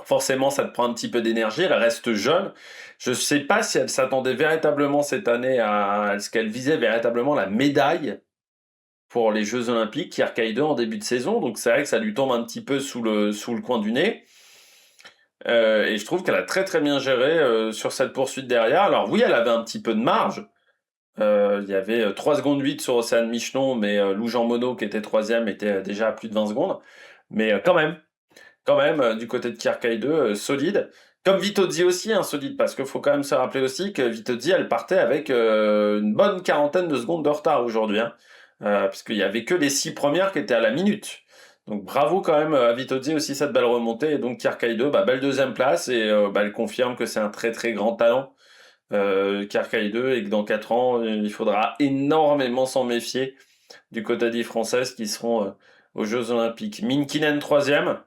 Forcément, ça te prend un petit peu d'énergie. Elle reste jeune. Je ne sais pas si elle s'attendait véritablement cette année à ce qu'elle visait véritablement la médaille pour les Jeux Olympiques, Kierkegaard en début de saison. Donc c'est vrai que ça lui tombe un petit peu sous le coin du nez. Et je trouve qu'elle a très très bien géré sur cette poursuite derrière. Alors oui, elle avait un petit peu de marge. Il y avait 3 secondes 8 sur Océane Michelon, mais Lou Jean Monod, qui était troisième, était déjà à plus de 20 secondes. Mais quand même, du côté de Kierkegaard, solide. Comme Vitozzi aussi, hein, solide, parce qu'il faut quand même se rappeler aussi que Vitozzi, elle partait avec une bonne quarantaine de secondes de retard aujourd'hui, hein, puisqu'il y avait que les 6 premières qui étaient à la minute. Donc bravo quand même à Vitozzi aussi cette belle remontée, et donc Kierkegaard, belle deuxième place, et elle confirme que c'est un très très grand talent, Kierkegaard, et que dans 4 ans, il faudra énormément s'en méfier du côté des Françaises qui seront aux Jeux Olympiques. Minkinen troisième.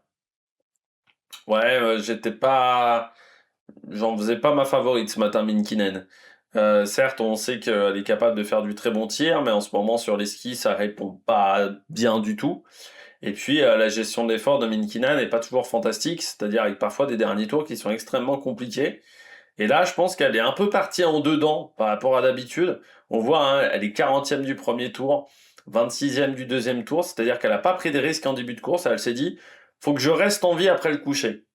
Ouais, j'en faisais pas ma favorite ce matin, Minkinen. Certes, on sait qu'elle est capable de faire du très bon tir, mais en ce moment sur les skis, ça répond pas bien du tout. Et puis la gestion de l'effort de Minkinen n'est pas toujours fantastique, c'est-à-dire avec parfois des derniers tours qui sont extrêmement compliqués. Et là, je pense qu'elle est un peu partie en dedans par rapport à d'habitude. On voit, hein, elle est 40e du premier tour, 26e du deuxième tour, c'est-à-dire qu'elle n'a pas pris des risques en début de course. Elle s'est dit, faut que je reste en vie après le coucher.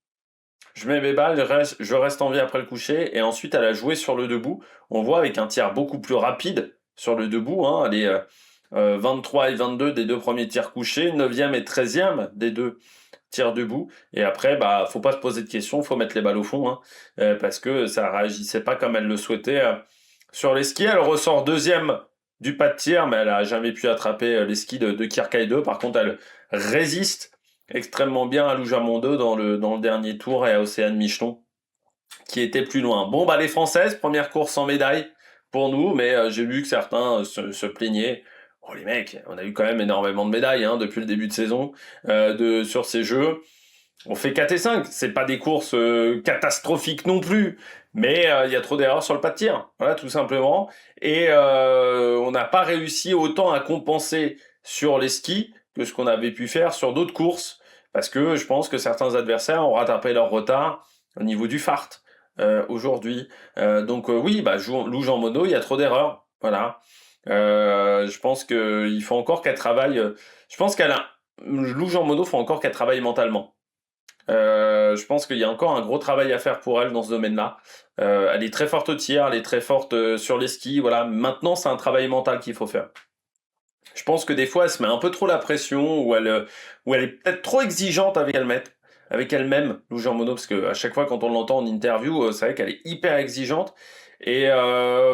Je mets mes balles, je reste en vie après le coucher, et ensuite elle a joué sur le debout. On voit avec un tir beaucoup plus rapide sur le debout, hein, elle est 23 et 22 des deux premiers tirs couchés, 9e et 13e des deux tirs debout, et après, faut pas se poser de questions, faut mettre les balles au fond, hein, parce que ça réagissait pas comme elle le souhaitait sur les skis. Elle ressort deuxième du pas de tir, mais elle a jamais pu attraper les skis de Kierkegaard. Par contre, elle résiste extrêmement bien à Loujamondo dans le dernier tour et à Océane Michelon qui était plus loin. Bon, les Françaises, première course sans médaille pour nous, mais j'ai vu que certains se plaignaient. Oh les mecs, on a eu quand même énormément de médailles hein, depuis le début de saison sur ces jeux. On fait 4 et 5, c'est pas des courses catastrophiques non plus, mais il y a trop d'erreurs sur le pas de tir, voilà tout simplement. Et on n'a pas réussi autant à compenser sur les skis que ce qu'on avait pu faire sur d'autres courses, parce que je pense que certains adversaires ont rattrapé leur retard au niveau du fart aujourd'hui. Oui, bah, Lou Jean Monod, il y a trop d'erreurs, voilà. Je pense qu'il faut encore qu'elle travaille. Je pense Lou Jean Monod faut encore qu'elle travaille mentalement. Je pense qu'il y a encore un gros travail à faire pour elle dans ce domaine-là. Elle est très forte au tir, elle est très forte sur les skis. Voilà, maintenant c'est un travail mental qu'il faut faire. Je pense que des fois elle se met un peu trop la pression, ou elle est peut-être trop exigeante avec elle-même, Lou Jean Monod, parce que à chaque fois quand on l'entend en interview, c'est vrai qu'elle est hyper exigeante. Et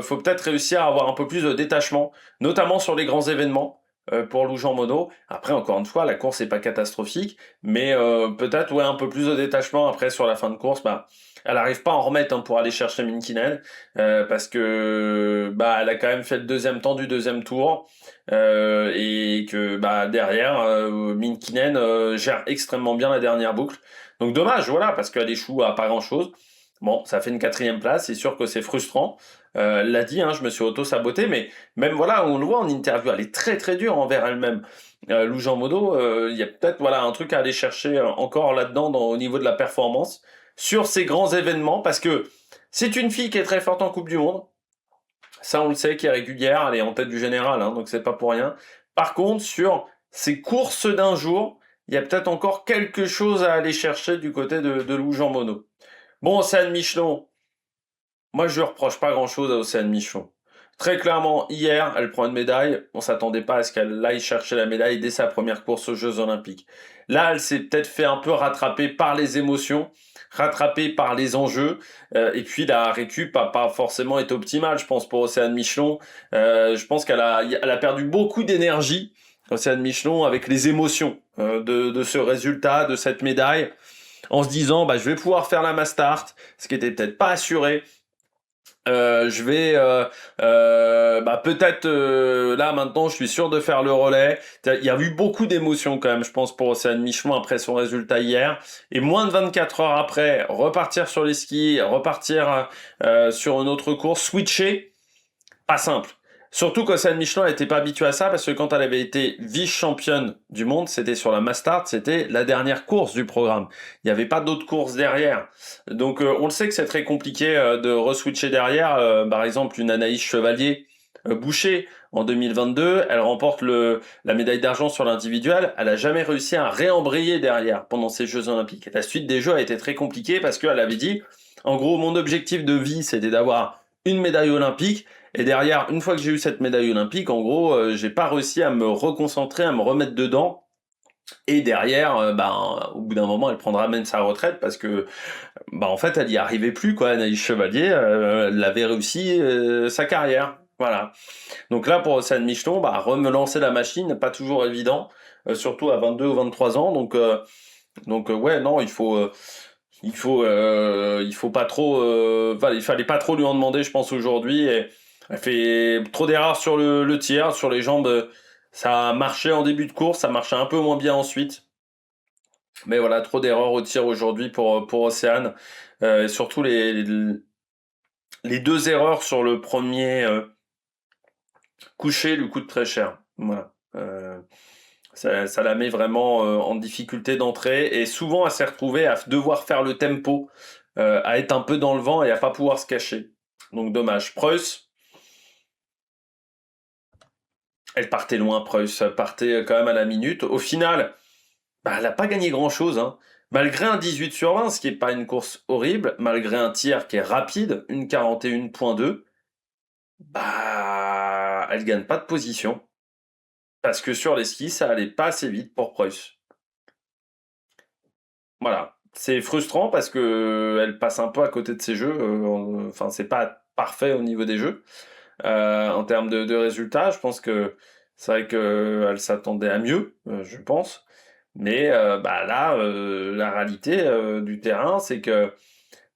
faut peut-être réussir à avoir un peu plus de détachement, notamment sur les grands événements pour Lou Jean Monod. Après, encore une fois, la course n'est pas catastrophique, mais peut-être un peu plus de détachement après sur la fin de course. Bah, elle n'arrive pas à en remettre pour aller chercher Minkinen parce que bah, elle a quand même fait le deuxième temps du deuxième tour et que bah, derrière, Minkinen gère extrêmement bien la dernière boucle. Donc dommage, voilà, parce qu'elle échoue à pas grand-chose. Bon, ça fait une 4e place, c'est sûr que c'est frustrant. Elle l'a dit, hein, je me suis auto-saboté, mais même voilà, on le voit en interview, elle est très très dure envers elle-même. Lou Jean Monod, il y a peut-être un truc à aller chercher encore là-dedans au niveau de la performance sur ces grands événements, parce que c'est une fille qui est très forte en Coupe du Monde. Ça, on le sait, qui est régulière, elle est en tête du général, hein, donc c'est pas pour rien. Par contre, sur ces courses d'un jour, il y a peut-être encore quelque chose à aller chercher du côté de Lou Jean Monod. Bon, Océane Michelon, moi je ne reproche pas grand-chose à Océane Michelon. Très clairement, hier, elle prend une médaille. On s'attendait pas à ce qu'elle aille chercher la médaille dès sa première course aux Jeux Olympiques. Là, elle s'est peut-être fait un peu rattraper par les émotions, rattrapée par les enjeux, et puis la récup n'a pas forcément été optimale, je pense, pour Océane Michelon. Je pense elle a perdu beaucoup d'énergie, Océane Michelon, avec les émotions de ce résultat, de cette médaille, en se disant, bah, je vais pouvoir faire la Mastart, ce qui était peut-être pas assuré. Je vais peut-être là maintenant je suis sûr de faire le relais. Il y a eu beaucoup d'émotions quand même, je pense, pour Océane Michelon après son résultat hier, et moins de 24 heures après repartir sur les skis, repartir sur une autre course, switcher, pas simple. Surtout qu'Océane Michelin n'était pas habituée à ça, parce que quand elle avait été vice-championne du monde, c'était sur la Mastart, c'était la dernière course du programme. Il n'y avait pas d'autres courses derrière. Donc on le sait que c'est très compliqué de re-switcher derrière. Par exemple, une Anaïs Chevalier Boucher en 2022, elle remporte la médaille d'argent sur l'individuel. Elle n'a jamais réussi à réembrayer derrière pendant ces Jeux Olympiques. La suite des Jeux a été très compliquée parce qu'elle avait dit, en gros, mon objectif de vie, c'était d'avoir une médaille olympique. Et derrière, une fois que j'ai eu cette médaille olympique, en gros, j'ai pas réussi à me reconcentrer, à me remettre dedans. Et derrière, au bout d'un moment, elle prendra même sa retraite parce que, en fait, elle y arrivait plus, quoi. Anaïs Chevalier, elle avait réussi sa carrière. Voilà. Donc là, pour Océane Michelon, relancer la machine, pas toujours évident, surtout à 22 ou 23 ans. Ouais, non, il faut pas trop, il fallait pas trop lui en demander, je pense, aujourd'hui. Et elle fait trop d'erreurs sur le tir, sur les jambes. Ça a marché en début de course, ça marchait un peu moins bien ensuite. Mais voilà, trop d'erreurs au tir aujourd'hui pour Océane. Et surtout les deux erreurs sur le premier coucher lui coûtent très cher. Voilà. Ça la met vraiment en difficulté d'entrée, et souvent elle s'est retrouvée à devoir faire le tempo, à être un peu dans le vent et à pas pouvoir se cacher. Donc dommage. Preuss, elle partait loin, Preuss, elle partait quand même à la minute. Au final, elle n'a pas gagné grand-chose, hein. Malgré un 18 sur 20, ce qui n'est pas une course horrible, malgré un tir qui est rapide, une 41.2, elle gagne pas de position. Parce que sur les skis, ça allait pas assez vite pour Preuss. Voilà. C'est frustrant parce que elle passe un peu à côté de ses jeux. Enfin, c'est pas parfait au niveau des jeux. En termes de résultats, je pense que c'est vrai qu'elle s'attendait à mieux, je pense. Mais là, la réalité du terrain, c'est que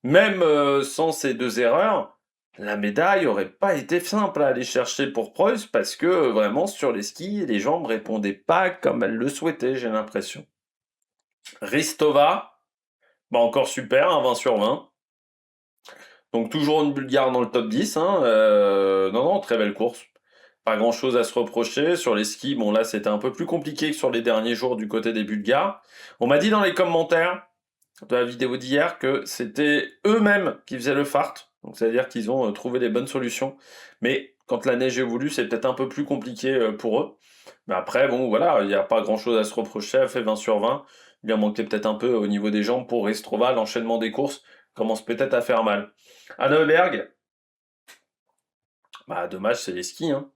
même sans ces deux erreurs, la médaille aurait pas été simple à aller chercher pour Preuss, parce que vraiment sur les skis, les jambes répondaient pas comme elle le souhaitait, j'ai l'impression. Ristova, Bah encore super, un 20 sur 20. Donc toujours une Bulgare dans le top 10. Hein. Non, non, très belle course. Pas grand-chose à se reprocher. Sur les skis, bon là c'était un peu plus compliqué que sur les derniers jours du côté des Bulgares. On m'a dit dans les commentaires de la vidéo d'hier que c'était eux-mêmes qui faisaient le fart. Donc c'est-à-dire qu'ils ont trouvé les bonnes solutions. Mais quand la neige évolue, c'est peut-être un peu plus compliqué pour eux. Mais après, bon voilà, il n'y a pas grand-chose à se reprocher. Elle fait 20 sur 20. Il en manquait peut-être un peu au niveau des jambes pour Restrova. L'enchaînement des courses commence peut-être à faire mal. À Neuberg, bah dommage, c'est les skis, hein.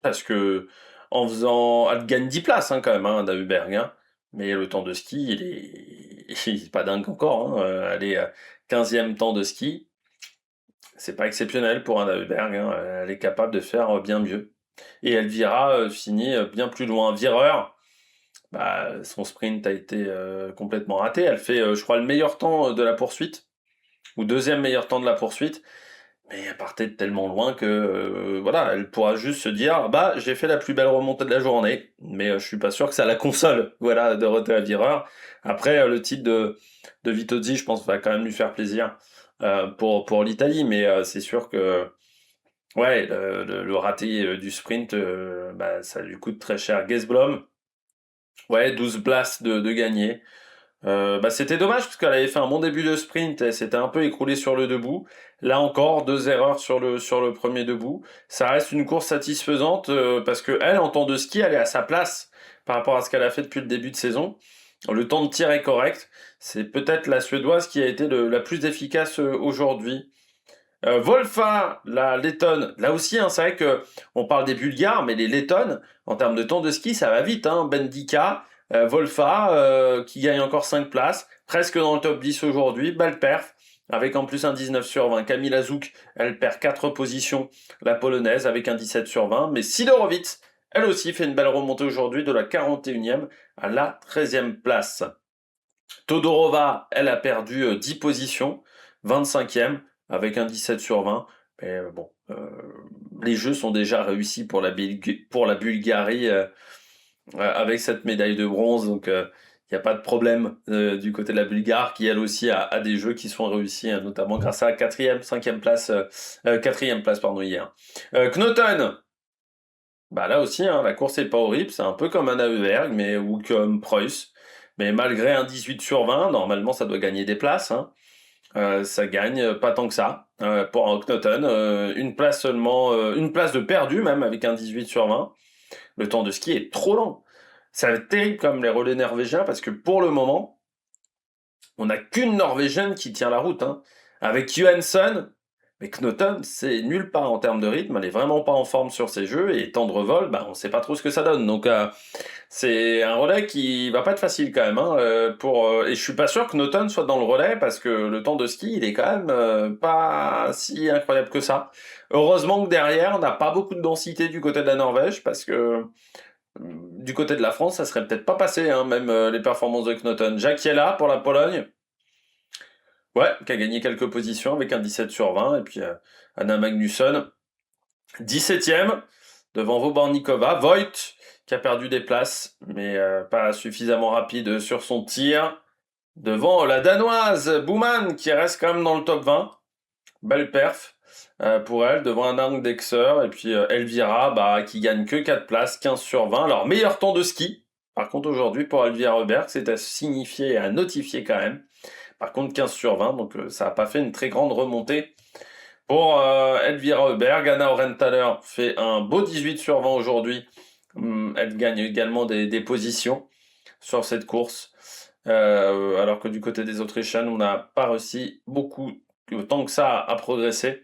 Parce que en faisant, elle gagne 10 places hein, quand même, hein, Neuberg, hein. Mais le temps de ski, il est pas dingue encore. Hein. Elle est 15e temps de ski. C'est pas exceptionnel pour un Neuberg. Hein. Elle est capable de faire bien mieux. Et Elvira finit bien plus loin. Vireur, bah, son sprint a été complètement raté. Elle fait, je crois, le meilleur temps de la poursuite, ou deuxième meilleur temps de la poursuite. Mais elle partait de tellement loin que voilà, elle pourra juste se dire bah j'ai fait la plus belle remontée de la journée, mais je suis pas sûr que ça la console, voilà, de Dorothée Avireur. Après le titre de Vitozzi, je pense va quand même lui faire plaisir pour l'Italie, mais c'est sûr que ouais le raté du sprint, bah, ça lui coûte très cher. Gesblom, ouais 12 places de gagner. Bah, c'était dommage parce qu'elle avait fait un bon début de sprint, elle s'était un peu écroulée sur le debout. Là encore, deux erreurs sur le premier debout. Ça reste une course satisfaisante parce que elle, en temps de ski, elle est à sa place par rapport à ce qu'elle a fait depuis le début de saison. Le temps de tir est correct. C'est peut-être la Suédoise qui a été la plus efficace aujourd'hui. Volfa, la lettonne, là aussi, hein, c'est vrai que on parle des Bulgares, mais les lettonnes, en termes de temps de ski, ça va vite. Hein. Bendika, Volfa, qui gagne encore 5 places, presque dans le top 10 aujourd'hui, belle perf, avec en plus un 19 sur 20. Kamila Zouk, elle perd 4 positions, la polonaise, avec un 17 sur 20. Mais Sidorowicz, elle aussi fait une belle remontée aujourd'hui de la 41e à la 13e place. Todorova, elle a perdu 10 positions, 25e, avec un 17 sur 20. Mais bon, les jeux sont déjà réussis pour la Bulgarie avec cette médaille de bronze, donc il n'y a pas de problème du côté de la Bulgare, qui elle aussi a des jeux qui sont réussis, hein, notamment grâce à la quatrième place pardon, hier. Knoten, bah là aussi, hein, la course est pas horrible, c'est un peu comme un Auerberg, mais ou comme Preuss. Mais malgré un 18 sur 20, normalement ça doit gagner des places. Hein. Ça gagne pas tant que ça pour un Knoten. Une place seulement, une place de perdu même avec un 18 sur 20. Le temps de ski est trop lent. Ça va être terrible comme les relais norvégiens parce que pour le moment, on n'a qu'une Norvégienne qui tient la route. Hein. Avec Johansson, mais Knoten, c'est nulle part en termes de rythme. Elle est vraiment pas en forme sur ses jeux et Tendrevol, bah, on sait pas trop ce que ça donne. Donc c'est un relais qui va pas être facile quand même. Hein, et je suis pas sûr que Knoten soit dans le relais parce que le temps de ski, il est quand même pas si incroyable que ça. Heureusement que derrière, on n'a pas beaucoup de densité du côté de la Norvège parce que du côté de la France, ça serait peut-être pas passé, hein, même les performances de Knoten. Jackiela pour la Pologne, ouais, qui a gagné quelques positions avec un 17 sur 20. Et puis Anna Magnusson, 17e, devant Vobornikova. Voigt, qui a perdu des places, mais pas suffisamment rapide sur son tir. Devant la Danoise, Bouman, qui reste quand même dans le top 20. Belle perf pour elle, devant un Arne Dexter. Et puis Elvira, bah, qui gagne que 4 places, 15 sur 20. Alors, meilleur temps de ski. Par contre, aujourd'hui, pour Elvira Reberg, c'est à signifier et à notifier quand même. Par contre, 15 sur 20, donc ça n'a pas fait une très grande remontée. Pour Elvira Heuberg, Anna Orenthaler fait un beau 18 sur 20 aujourd'hui. Elle gagne également des positions sur cette course. Alors que du côté des Autrichiennes, on n'a pas réussi beaucoup, autant que ça, à progresser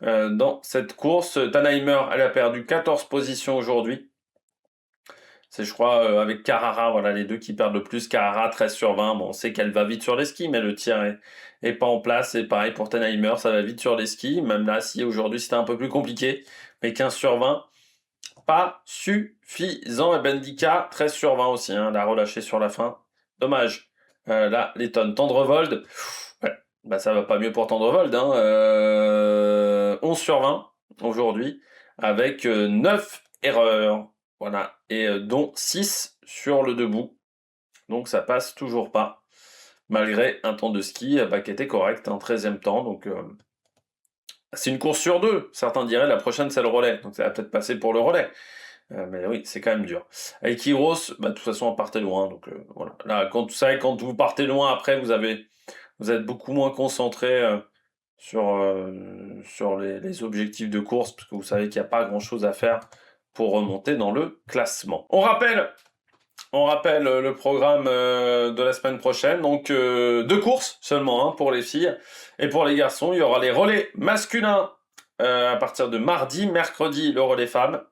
dans cette course. Tannheimer, elle a perdu 14 positions aujourd'hui. C'est, je crois, avec Carrara, voilà, les deux qui perdent le plus. Carrara, 13 sur 20. Bon, on sait qu'elle va vite sur les skis, mais le tir est pas en place. Et pareil pour Tannheimer, ça va vite sur les skis. Même là, si aujourd'hui c'était un peu plus compliqué. Mais 15 sur 20, pas suffisant. Et Bendika, 13 sur 20 aussi. Hein, l'a relâché sur la fin. Dommage. Là, les tonnes. Tendrevold, ouais, bah ça va pas mieux pour Tendrevold. Hein, 11 sur 20 aujourd'hui. Avec 9 erreurs. Voilà, et dont 6 sur le debout. Donc ça passe toujours pas. malgré un temps de ski qui était correct, un 13e temps. Donc c'est une course sur deux. Certains diraient la prochaine c'est le relais, donc ça va peut-être passer pour le relais. Mais oui, c'est quand même dur. Avec Iros, de toute façon, on partait loin. Donc voilà. Là, quand vous partez loin après, vous êtes beaucoup moins concentré sur les objectifs de course, parce que vous savez qu'il n'y a pas grand-chose à faire pour remonter dans le classement. On rappelle le programme de la semaine prochaine. Donc deux courses seulement pour les filles. Et pour les garçons, il y aura les relais masculins à partir de mardi. Mercredi, le relais femmes.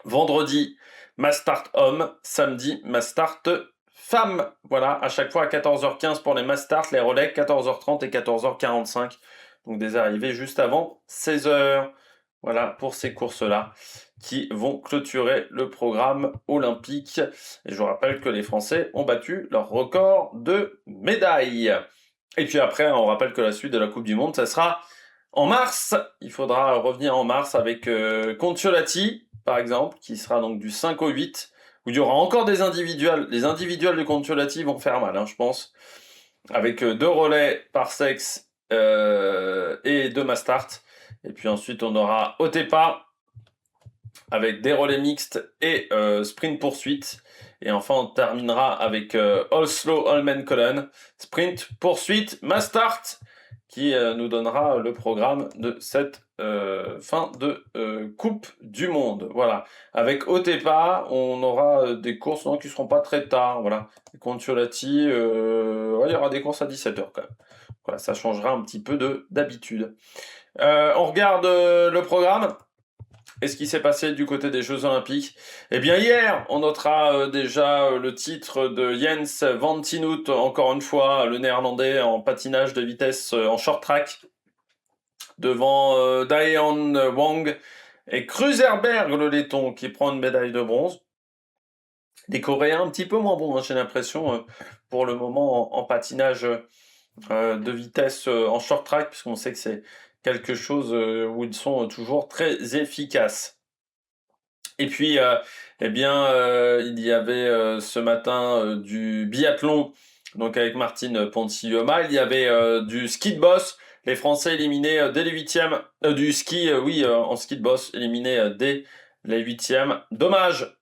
Vendredi, ma start homme. Samedi, ma start femme. Voilà, à chaque fois à 14h15 pour les ma start, les relais, 14h30 et 14h45. Donc des arrivées juste avant 16h. Voilà pour ces courses-là qui vont clôturer le programme olympique. Et je vous rappelle que les Français ont battu leur record de médailles. Et puis après, on rappelle que la suite de la Coupe du Monde, ça sera en mars. Il faudra revenir en mars avec Contiolati, par exemple, qui sera donc du 5 au 8, où il y aura encore des individuels. Les individuels de Contiolati vont faire mal, je pense, avec 2 relais par sexe et 2 mastart. Et puis ensuite, on aura Otepa avec des relais mixtes et sprint poursuite. Et enfin, on terminera avec Oslo Holmenkollen, sprint poursuite, mastart, qui nous donnera le programme de cette fin de Coupe du Monde. Voilà. Avec Otepa, on aura des courses qui ne seront pas très tard. Voilà. Contiolati, il y aura des courses à 17h quand même. Voilà, ça changera un petit peu d'habitude. On regarde le programme. Et ce qui s'est passé du côté des Jeux Olympiques? Eh bien hier, on notera déjà le titre de Jens van Tinoet, encore une fois, le néerlandais en patinage de vitesse en short track, devant Daehan Wang et Kruiserberg, le laiton, qui prend une médaille de bronze. Les Coréens un petit peu moins bons, j'ai l'impression, pour le moment en patinage de vitesse en short track, puisqu'on sait que c'est quelque chose où ils sont toujours très efficaces. Et puis, il y avait ce matin du biathlon, donc avec Martine Ponsioma. Il y avait du ski de boss, les Français éliminés dès les huitièmes, du ski, en ski de boss, éliminés dès les huitièmes. Dommage,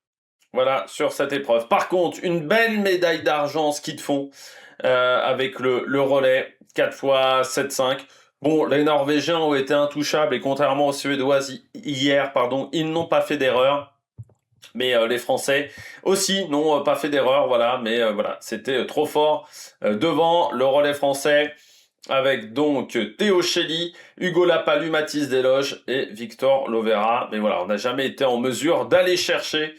voilà, sur cette épreuve. Par contre, une belle médaille d'argent en ski de fond, avec le relais, 4 fois 7-5. Bon, les Norvégiens ont été intouchables et contrairement aux Suédois hier, ils n'ont pas fait d'erreur. Mais les Français aussi n'ont pas fait d'erreur, voilà. Mais voilà, c'était trop fort devant le relais français avec donc Théo Chély, Hugo Lapalu, Mathis Desloges et Victor Lovera. Mais voilà, on n'a jamais été en mesure d'aller chercher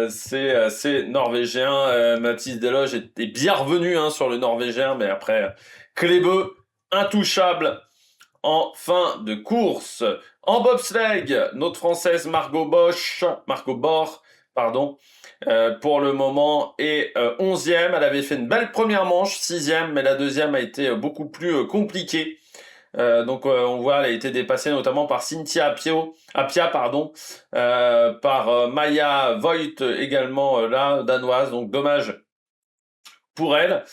ces Norvégiens. Mathis Desloges est bien revenu sur le Norvégien, mais après, Klebe, intouchable en fin de course. En bobsleigh, notre Française Margot Bor, pour le moment est 11e. Elle avait fait une belle première manche, 6e, mais la deuxième a été beaucoup plus compliquée. On voit, elle a été dépassée notamment par Cynthia Appia, par Maya Voigt également, danoise. Donc dommage pour elle.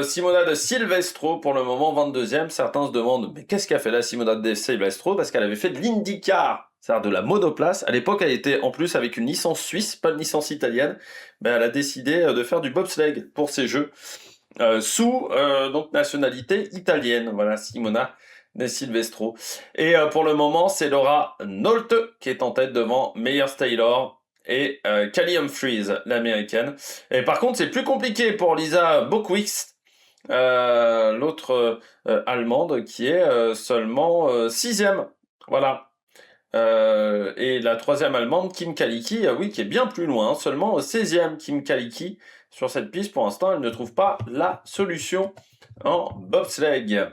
Simona de Silvestro, pour le moment 22e. Certains se demandent, mais qu'est-ce qu'a fait là Simona de Silvestro? Parce qu'elle avait fait de l'IndyCar, c'est-à-dire de la monoplace. À l'époque, elle était en plus avec une licence suisse, pas une licence italienne. Elle a décidé de faire du bobsleigh pour ses jeux, sous nationalité italienne. Voilà, Simona de Silvestro. Et pour le moment, c'est Laura Nolte qui est en tête devant Meyers Taylor et Callie Humphries, l'américaine. Et par contre, c'est plus compliqué pour Lisa Bockwixt, l'autre allemande, qui est seulement 6e. Voilà. Et la troisième allemande, Kim Kaliki, qui est bien plus loin, seulement 16e. Kim Kaliki, sur cette piste, pour l'instant, elle ne trouve pas la solution en bobsleigh.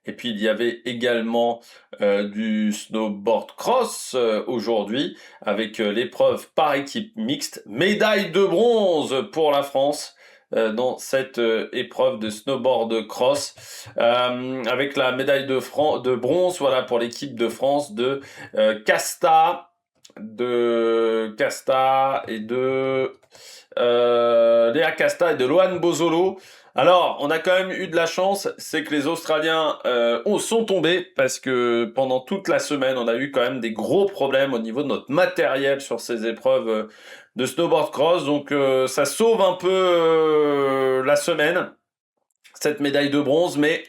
Et puis il y avait également du snowboard cross aujourd'hui, avec l'épreuve par équipe mixte. Médaille de bronze pour la France dans cette épreuve de snowboard cross, avec la médaille de bronze, voilà, pour l'équipe de France de Casta, de Casta et de Léa Casta et de Loane Bozolo. Alors, on a quand même eu de la chance, c'est que les Australiens sont tombés parce que pendant toute la semaine, on a eu quand même des gros problèmes au niveau de notre matériel sur ces épreuves de snowboard cross. Donc, ça sauve un peu la semaine, cette médaille de bronze, mais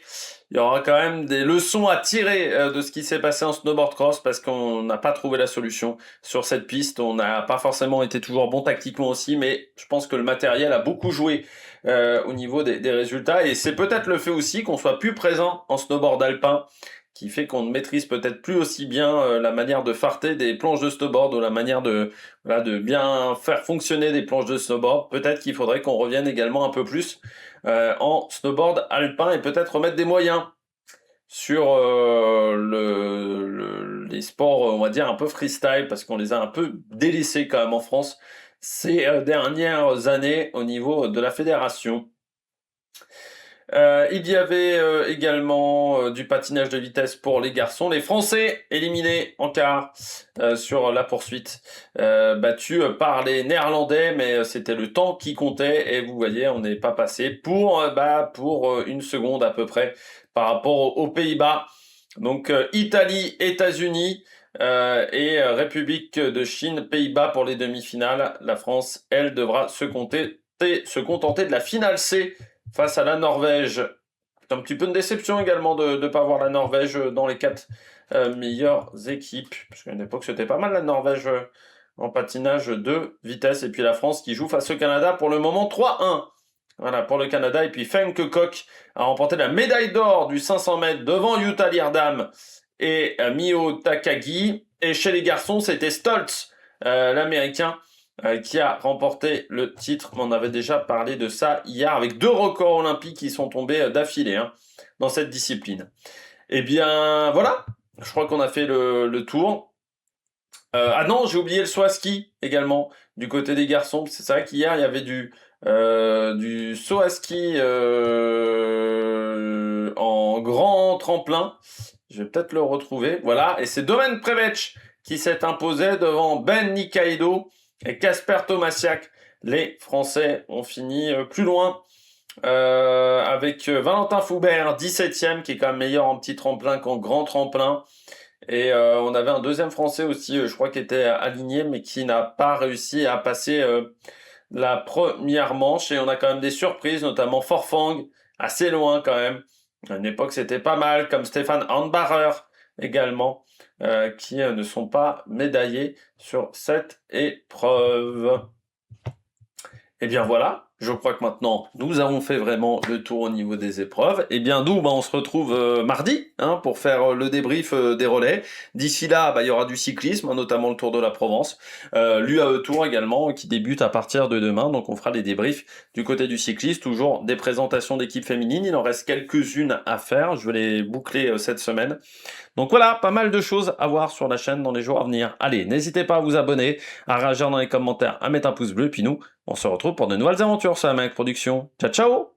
il y aura quand même des leçons à tirer de ce qui s'est passé en snowboard cross parce qu'on n'a pas trouvé la solution sur cette piste. On n'a pas forcément été toujours bon tactiquement aussi, mais je pense que le matériel a beaucoup joué au niveau des résultats. Et c'est peut-être le fait aussi qu'on soit plus présent en snowboard alpin qui fait qu'on ne maîtrise peut-être plus aussi bien la manière de farter des planches de snowboard ou la manière de bien faire fonctionner des planches de snowboard. Peut-être qu'il faudrait qu'on revienne également un peu plus en snowboard alpin et peut-être remettre des moyens sur les sports, on va dire, un peu freestyle, parce qu'on les a un peu délaissés quand même en France ces dernières années au niveau de la fédération. Il y avait également du patinage de vitesse pour les garçons. Les Français éliminés en quart sur la poursuite, battus par les Néerlandais, mais c'était le temps qui comptait. Et vous voyez, on n'est pas passé pour une seconde à peu près par rapport aux Pays-Bas. Donc Italie, États-Unis et République de Chine, Pays-Bas pour les demi-finales. La France, elle, devra se contenter de la finale C face à la Norvège. C'est un petit peu une déception également de ne pas voir la Norvège dans les 4 meilleures équipes. Parce qu'à une époque, c'était pas mal la Norvège en patinage de vitesse. Et puis la France qui joue face au Canada pour le moment 3-1. Voilà, pour le Canada. Et puis Fenke Koch a remporté la médaille d'or du 500 mètres devant Jutta Lirdam et Mio Takagi. Et chez les garçons, c'était Stoltz, l'Américain, qui a remporté le titre. On avait déjà parlé de ça hier avec 2 records olympiques qui sont tombés d'affilée dans cette discipline. Eh bien, voilà. Je crois qu'on a fait le tour. Ah non, j'ai oublié le saut à ski également du côté des garçons. C'est vrai qu'hier, il y avait du saut à ski en grand tremplin. Je vais peut-être le retrouver. Voilà. Et c'est Domen Prevec qui s'est imposé devant Ben Nikaido et Kasper Tomasiak. Les Français ont fini plus loin avec Valentin Foubert, 17e, qui est quand même meilleur en petit tremplin qu'en grand tremplin. Et on avait un deuxième Français aussi, je crois, qui était aligné, mais qui n'a pas réussi à passer la première manche. Et on a quand même des surprises, notamment Forfang, assez loin quand même. À une époque, c'était pas mal, comme Stéphane Handbarer également, qui ne sont pas médaillés sur cette épreuve. Et bien voilà, je crois que maintenant, nous avons fait vraiment le tour au niveau des épreuves. Et bien nous, on se retrouve mardi pour faire le débrief des relais. D'ici là, il y aura du cyclisme, notamment le Tour de la Provence. L'UAE Tour également, qui débute à partir de demain. Donc on fera les débriefs du côté du cycliste. Toujours des présentations d'équipes féminines. Il en reste quelques-unes à faire. Je vais les boucler cette semaine. Donc voilà, pas mal de choses à voir sur la chaîne dans les jours à venir. Allez, n'hésitez pas à vous abonner, à réagir dans les commentaires, à mettre un pouce bleu. Puis nous, on se retrouve pour de nouvelles aventures sur la Mec Production. Ciao, ciao!